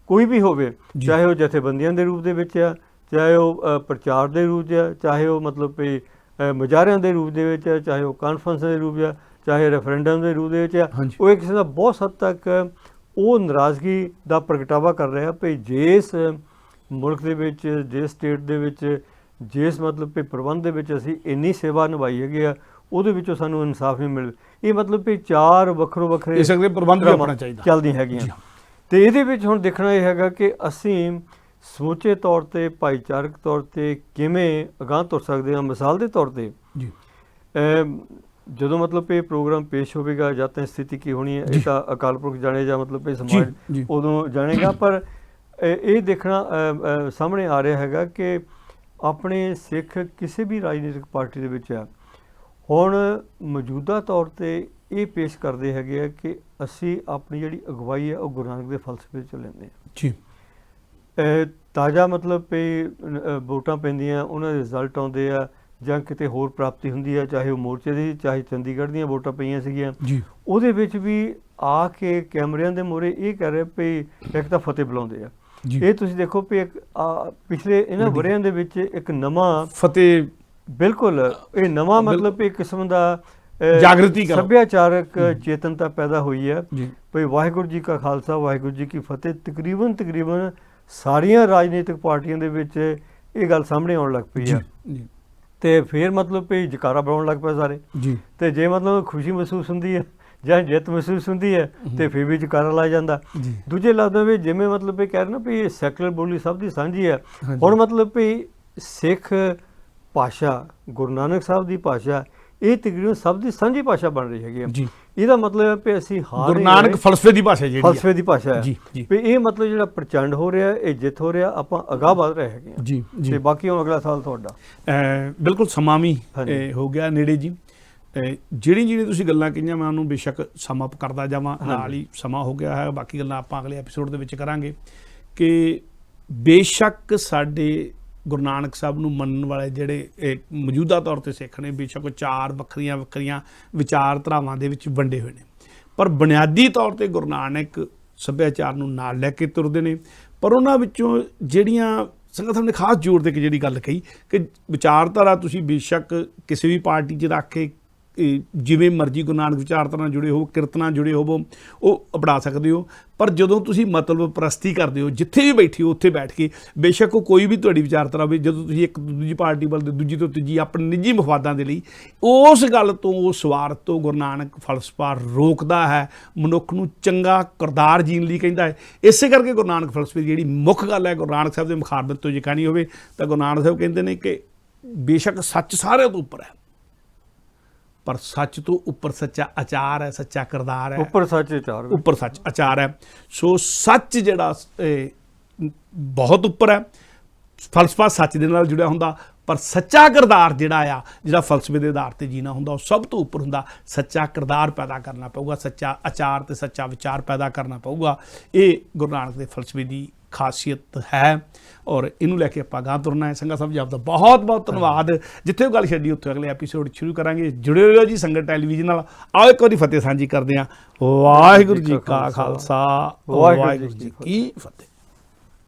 ਕੋਈ ਵੀ ਹੋਵੇ, ਜੀ। ਚਾਹੇ ਉਹ ਜਥੇਬੰਦੀਆਂ ਦੇ ਰੂਪ ਦੇ ਵਿੱਚ ਆ, ਚਾਹੇ ਉਹ ਪ੍ਰਚਾਰ ਦੇ ਰੂਪ 'ਚ ਆ, ਚਾਹੇ ਉਹ ਮਤਲਬ ਵੀ ਮੁਜ਼ਾਹਰਿਆਂ ਦੇ ਰੂਪ ਦੇ ਵਿੱਚ ਆ, ਚਾਹੇ ਉਹ ਕਾਨਫਰੰਸ ਦੇ ਰੂਪ 'ਚ ਆ, ਚਾਹੇ ਰੈਫਰੈਂਡਮ ਦੇ ਰੂਪ ਦੇ ਵਿੱਚ ਆ। ਹਾਂਜੀ। ਉਹ ਇੱਕ ਕਿਸਮ ਦਾ ਬਹੁਤ ਹੱਦ ਤੱਕ ਉਹ ਨਾਰਾਜ਼ਗੀ ਦਾ ਪ੍ਰਗਟਾਵਾ ਕਰ ਰਿਹਾ ਵੀ ਜਿਸ ਮੁਲਕ ਦੇ ਵਿੱਚ, ਜਿਸ ਸਟੇਟ ਦੇ ਵਿੱਚ, ਜਿਸ ਮਤਲਬ ਵੀ ਪ੍ਰਬੰਧ ਦੇ ਵਿੱਚ ਅਸੀਂ ਇੰਨੀ ਸੇਵਾ ਨਿਭਾਈ ਹੈਗੀ ਆ ਉਹਦੇ ਵਿੱਚੋਂ ਸਾਨੂੰ ਇਨਸਾਫ ਨਹੀਂ ਮਿਲ। ਇਹ ਮਤਲਬ ਵੀ ਚਾਰ ਵੱਖਰੇ ਇਸ ਅਗਲੇ ਪ੍ਰਬੰਧ ਵੀ ਆਪਣਾ ਚਾਹੀਦਾ ਚੱਲਦੀਆਂ ਹੈਗੀਆਂ। ਤੇ ਇਹਦੇ ਵਿੱਚ ਹੁਣ ਦੇਖਣਾ ਇਹ ਹੈਗਾ ਕਿ ਅਸੀਂ ਸਮੁੱਚੇ ਤੌਰ ਤੇ ਭਾਈਚਾਰਕ ਤੌਰ ਤੇ ਕਿਵੇਂ ਅਗਾਂਹ ਤੁਰ ਸਕਦੇ ਹਾਂ। ਮਿਸਾਲ ਦੇ ਤੌਰ ਤੇ ਜੀ ਜਦੋਂ ਮਤਲਬ ਇਹ ਪ੍ਰੋਗਰਾਮ ਪੇਸ਼ ਹੋਵੇਗਾ ਜਾਂ ਤਾਂ ਸਥਿਤੀ ਕੀ ਹੋਣੀ ਹੈ ਇਹ ਤਾਂ ਅਕਾਲ ਪੁਰਖ ਜਾਣੇ ਜਾਂ ਮਤਲਬ ਇਹ ਸਮਾਜ ਜੀ। ਉਦੋਂ ਜਾਣੇਗਾ। ਪਰ ਇਹ ਦੇਖਣਾ ਸਾਹਮਣੇ ਆ ਰਿਹਾ ਹੈਗਾ ਕਿ ਆਪਣੇ ਸਿੱਖ ਕਿਸੇ ਵੀ ਰਾਜਨੀਤਿਕ ਪਾਰਟੀ ਦੇ ਵਿੱਚ ਆ ਹੁਣ ਮੌਜੂਦਾ ਤੌਰ ਤੇ ਇਹ ਪੇਸ਼ ਕਰਦੇ ਹੈਗੇ ਆ ਕਿ ਅਸੀਂ ਆਪਣੀ ਜਿਹੜੀ ਅਗਵਾਈ ਹੈ ਉਹ ਗੁਰੂ ਨਾਨਕ ਦੇ ਫਲਸਫੇ 'ਚੋਂ ਲੈਂਦੇ ਹਾਂ। ਜੀ ਤਾਜ਼ਾ ਮਤਲਬ ਵੀ ਵੋਟਾਂ ਪੈਂਦੀਆਂ, ਉਹਨਾਂ ਦੇ ਰਿਜ਼ਲਟ ਆਉਂਦੇ ਆ ਜਾਂ ਕਿਤੇ ਹੋਰ ਪ੍ਰਾਪਤੀ ਹੁੰਦੀ ਹੈ, ਚਾਹੇ ਉਹ ਮੋਰਚੇ ਦੀ, ਚਾਹੇ ਚੰਡੀਗੜ੍ਹ ਦੀਆਂ ਵੋਟਾਂ ਪਈਆਂ ਸੀਗੀਆਂ, ਜੀ ਉਹਦੇ ਵਿੱਚ ਵੀ ਆ ਕੇ ਕੈਮਰਿਆਂ ਦੇ ਮੂਹਰੇ ਇਹ ਕਹਿ ਰਹੇ ਵੀ ਇੱਕ ਤਾਂ ਫਤਿਹ ਬੁਲਾਉਂਦੇ ਆ। ਜੀ ਇਹ ਤੁਸੀਂ ਦੇਖੋ ਵੀ ਪਿਛਲੇ ਇਹਨਾਂ ਵਰ੍ਹਿਆਂ ਦੇ ਵਿੱਚ ਇੱਕ ਨਵਾਂ ਫਤਿਹ ਬਿਲਕੁਲ ਇਹ ਨਵਾਂ ਮਤਲਬ ਵੀ ਇੱਕ ਕਿਸਮ ਦਾ ਜਾਗਰਤੀ ਕਰੋ, ਸੱਭਿਆਚਾਰਕ ਚੇਤਨਤਾ ਪੈਦਾ ਹੋਈ ਹੈ ਜੀ ਵੀ ਵਾਹਿਗੁਰੂ ਜੀ ਕਾ ਖਾਲਸਾ ਵਾਹਿਗੁਰੂ ਜੀ ਕੀ ਫਤਿਹ। ਤਕਰੀਬਨ ਸਾਰੀਆਂ ਰਾਜਨੀਤਿਕ ਪਾਰਟੀਆਂ ਦੇ ਵਿੱਚ ਇਹ ਗੱਲ ਸਾਹਮਣੇ ਆਉਣ ਲੱਗ ਪਈ ਹੈ। ਜੀ ਤੇ ਫਿਰ ਮਤਲਬ ਵੀ ਜਕਾਰਾ ਬਣਾਉਣ ਲੱਗ ਪਏ ਸਾਰੇ। ਜੀ ਤੇ ਜੇ ਮਤਲਬ ਖੁਸ਼ੀ ਮਹਿਸੂਸ ਹੁੰਦੀ ਹੈ ਜਾਂ ਜਿੱਤ ਮਹਿਸੂਸ ਹੁੰਦੀ ਹੈ ਤੇ ਫਿਰ ਵੀ ਜਕਾਰਾ ਲਾਇਆ ਜਾਂਦਾ। ਜੀ ਦੂਜੇ ਲਫ਼ਜ਼ਾਂ ਵਿੱਚ ਜਿਵੇਂ ਮਤਲਬ ਇਹ ਕਹਿ ਰਹੇ ਨਾ ਵੀ ਇਹ ਸੈਕੂਲਰ ਬੋਲੀ ਸਭ ਦੀ ਸਾਂਝੀ ਹੈ। ਹਾਂਜੀ। ਹੁਣ ਮਤਲਬ ਵੀ ਸਿੱਖ ਭਾਸ਼ਾ ਗੁਰੂ ਨਾਨਕ ਸਾਹਿਬ ਦੀ ਭਾਸ਼ਾ ਇਹ ਤਕਰੀਬਨ ਸਭ ਦੀ ਸਾਂਝੀ ਭਾਸ਼ਾ ਬਣ ਰਹੀ ਹੈਗੀ ਹੈ। ਜੀ ਇਹਦਾ ਮਤਲਬ ਹੈ ਵੀ ਅਸੀਂ ਗੁਰੂ ਨਾਨਕ ਫਲਸਫੇ ਦੀ ਭਾਸ਼ਾ ਜਿਹੜੀ ਫਲਸਫੇ ਦੀ ਭਾਸ਼ਾ ਹੈ ਜੀ ਜੀ ਵੀ ਇਹ ਮਤਲਬ ਜਿਹੜਾ ਪ੍ਰਚੰਡ ਹੋ ਰਿਹਾ ਇਹ ਜਿੱਤ ਹੋ ਰਿਹਾ ਆਪਾਂ ਅਗਾਂਹ ਵਧ ਰਹੇ ਹੈਗੇ ਹਾਂ। ਜੀ ਜੀ ਤੇ ਬਾਕੀ ਹੁਣ ਅਗਲਾ ਸਾਲ ਤੁਹਾਡਾ ਬਿਲਕੁਲ ਸਮਾਂ ਵੀ ਹਾਂਜੀ। ਹੋ ਗਿਆ ਨੇੜੇ ਜੀ। ਜਿਹੜੀ ਤੁਸੀਂ ਗੱਲਾਂ ਕਹੀਆਂ ਮੈਂ ਉਹਨੂੰ ਬੇਸ਼ੱਕ ਸਮ ਅਪ ਕਰਦਾ ਜਾਵਾਂ, ਨਾਲ ਹੀ ਸਮਾਂ ਹੋ ਗਿਆ ਹੈ। ਬਾਕੀ ਗੱਲਾਂ ਆਪਾਂ ਅਗਲੇ ਐਪੀਸੋਡ ਦੇ ਵਿੱਚ ਕਰਾਂਗੇ ਕਿ ਬੇਸ਼ੱਕ ਸਾਡੇ ਗੁਰੂ ਨਾਨਕ ਸਾਹਿਬ ਨੂੰ ਮੰਨਣ ਵਾਲੇ ਜਿਹੜੇ ਮੌਜੂਦਾ ਤੌਰ ਤੇ ਸਿੱਖ ਨੇ ਬੇਸ਼ੱਕ ਉਹ ਚਾਰ ਵੱਖਰੀਆਂ ਵਿਚਾਰਧਾਰਾਵਾਂ ਦੇ ਵਿੱਚ ਵੰਡੇ ਹੋਏ ਨੇ, ਪਰ ਬੁਨਿਆਦੀ ਤੌਰ ਤੇ ਗੁਰੂ ਨਾਨਕ ਸੱਭਿਆਚਾਰ ਨੂੰ ਨਾਲ ਲੈ ਕੇ ਤੁਰਦੇ ਨੇ। ਪਰ ਉਹਨਾਂ ਵਿੱਚੋਂ ਜਿਹੜੀਆਂ ਸੰਗਤ ਸਾਹਿਬ ਨੇ ਖਾਸ ਜ਼ੋਰ ਦੇ ਕੇ ਜਿਹੜੀ ਗੱਲ ਕਹੀ ਕਿ ਵਿਚਾਰਧਾਰਾ ਤੁਸੀਂ ਬੇਸ਼ੱਕ ਕਿਸੇ ਵੀ ਪਾਰਟੀ 'ਚ ਰੱਖ ਕੇ ਜਿਵੇਂ ਮਰਜ਼ੀ ਗੁਰੂ ਨਾਨਕ ਵਿਚਾਰਧਾਰਾ ਨਾਲ ਜੁੜੇ ਹੋ, ਕਿਰਤ ਨਾਲ ਜੁੜੇ ਹੋਵੋ, ਉਹ ਅਪਣਾ ਸਕਦੇ ਹੋ। ਪਰ ਜਦੋਂ ਤੁਸੀਂ ਮਤਲਬ ਪ੍ਰਸਤੀ ਕਰਦੇ ਹੋ ਜਿੱਥੇ ਵੀ ਬੈਠੇ ਹੋ ਉੱਥੇ ਬੈਠ ਕੇ, ਬੇਸ਼ੱਕ ਉਹ ਕੋਈ ਵੀ ਤੁਹਾਡੀ ਵਿਚਾਰਧਾਰਾ ਹੋਵੇ, ਜਦੋਂ ਤੁਸੀਂ ਇੱਕ ਦੂਜੀ ਪਾਰਟੀ ਵੱਲ ਦੂਜੀ ਤੋਂ ਤੀਜੀ ਆਪਣੇ ਨਿੱਜੀ ਮਫਾਦਾਂ ਦੇ ਲਈ ਉਸ ਗੱਲ ਤੋਂ, ਉਸ ਸਵਾਰਥ ਤੋਂ ਗੁਰੂ ਨਾਨਕ ਫਲਸਫਾ ਰੋਕਦਾ ਹੈ, ਮਨੁੱਖ ਨੂੰ ਚੰਗਾ ਕਿਰਦਾਰ ਜੀਣ ਲਈ ਕਹਿੰਦਾ ਹੈ। ਇਸੇ ਕਰਕੇ ਗੁਰੂ ਨਾਨਕ ਫਲਸਫੇ ਦੀ ਜਿਹੜੀ ਮੁੱਖ ਗੱਲ ਹੈ ਗੁਰੂ ਨਾਨਕ ਸਾਹਿਬ ਦੇ ਮੁਖਾਰਬਤ ਤੋਂ ਜੇ ਕਹਾਣੀ ਹੋਵੇ ਤਾਂ ਗੁਰੂ ਨਾਨਕ ਸਾਹਿਬ ਕਹਿੰਦੇ ਨੇ ਕਿ ਬੇਸ਼ੱਕ ਸੱਚ ਸਾਰਿਆਂ ਤੋਂ ਉੱਪਰ ਹੈ, ਪਰ ਸੱਚ ਤੋਂ ਉੱਪਰ ਸੱਚਾ ਆਚਾਰ ਹੈ, ਸੱਚਾ ਕਿਰਦਾਰ ਹੈ, ਉੱਪਰ ਸੱਚ ਵਿਚਾਰ ਵਿੱਚ। ਉੱਪਰ ਸੱਚ ਆਚਾਰ ਹੈ। ਸੋ ਸੱਚ ਜਿਹੜਾ ਬਹੁਤ ਉੱਪਰ ਹੈ, ਫਲਸਫਾ ਸੱਚ ਦੇ ਨਾਲ ਜੁੜਿਆ ਹੁੰਦਾ, ਪਰ ਸੱਚਾ ਕਿਰਦਾਰ ਜਿਹੜਾ ਫਲਸਫੇ ਦੇ ਆਧਾਰ ਤੇ ਜੀਣਾ ਹੁੰਦਾ ਉਹ ਸਭ ਤੋਂ ਉੱਪਰ ਹੁੰਦਾ। ਸੱਚਾ ਕਿਰਦਾਰ ਪੈਦਾ ਕਰਨਾ ਪਊਗਾ, ਸੱਚਾ ਆਚਾਰ ਤੇ ਸੱਚਾ ਵਿਚਾਰ ਪੈਦਾ ਕਰਨਾ ਪਊਗਾ। ਇਹ ਗੁਰੂ ਨਾਨਕ ਦੇ ਫਲਸਫੇ ਦੀ ਖਾਸੀਅਤ ਹੈ ਔਰ ਇਹਨੂੰ ਲੈ ਕੇ ਆਪਾਂ ਅਗਾਂਹ ਤੁਰਨਾ ਹੈ। ਸੰਗਾ ਸਾਹਿਬ ਜੀ ਆਪ ਦਾ ਬਹੁਤ ਬਹੁਤ ਧੰਨਵਾਦ। ਜਿੱਥੇ ਉਹ ਗੱਲ ਛੱਡੀ ਉੱਥੇ ਅਗਲੇ ਐਪੀਸੋਡ ਸ਼ੁਰੂ ਕਰਾਂਗੇ। ਜੁੜੇ ਰਹੋ ਜੀ ਸੰਗਤ ਟੈਲੀਵਿਜ਼ਨ ਨਾਲ। ਆਓ ਇੱਕ ਵਾਰੀ ਫਤਿਹ ਸਾਂਝੀ ਕਰਦੇ ਹਾਂ। ਵਾਹਿਗੁਰੂ ਜੀ ਕਾ ਖਾਲਸਾ, ਵਾਹਿਗੁਰੂ ਜੀ ਕੀ ਫਤਿਹ।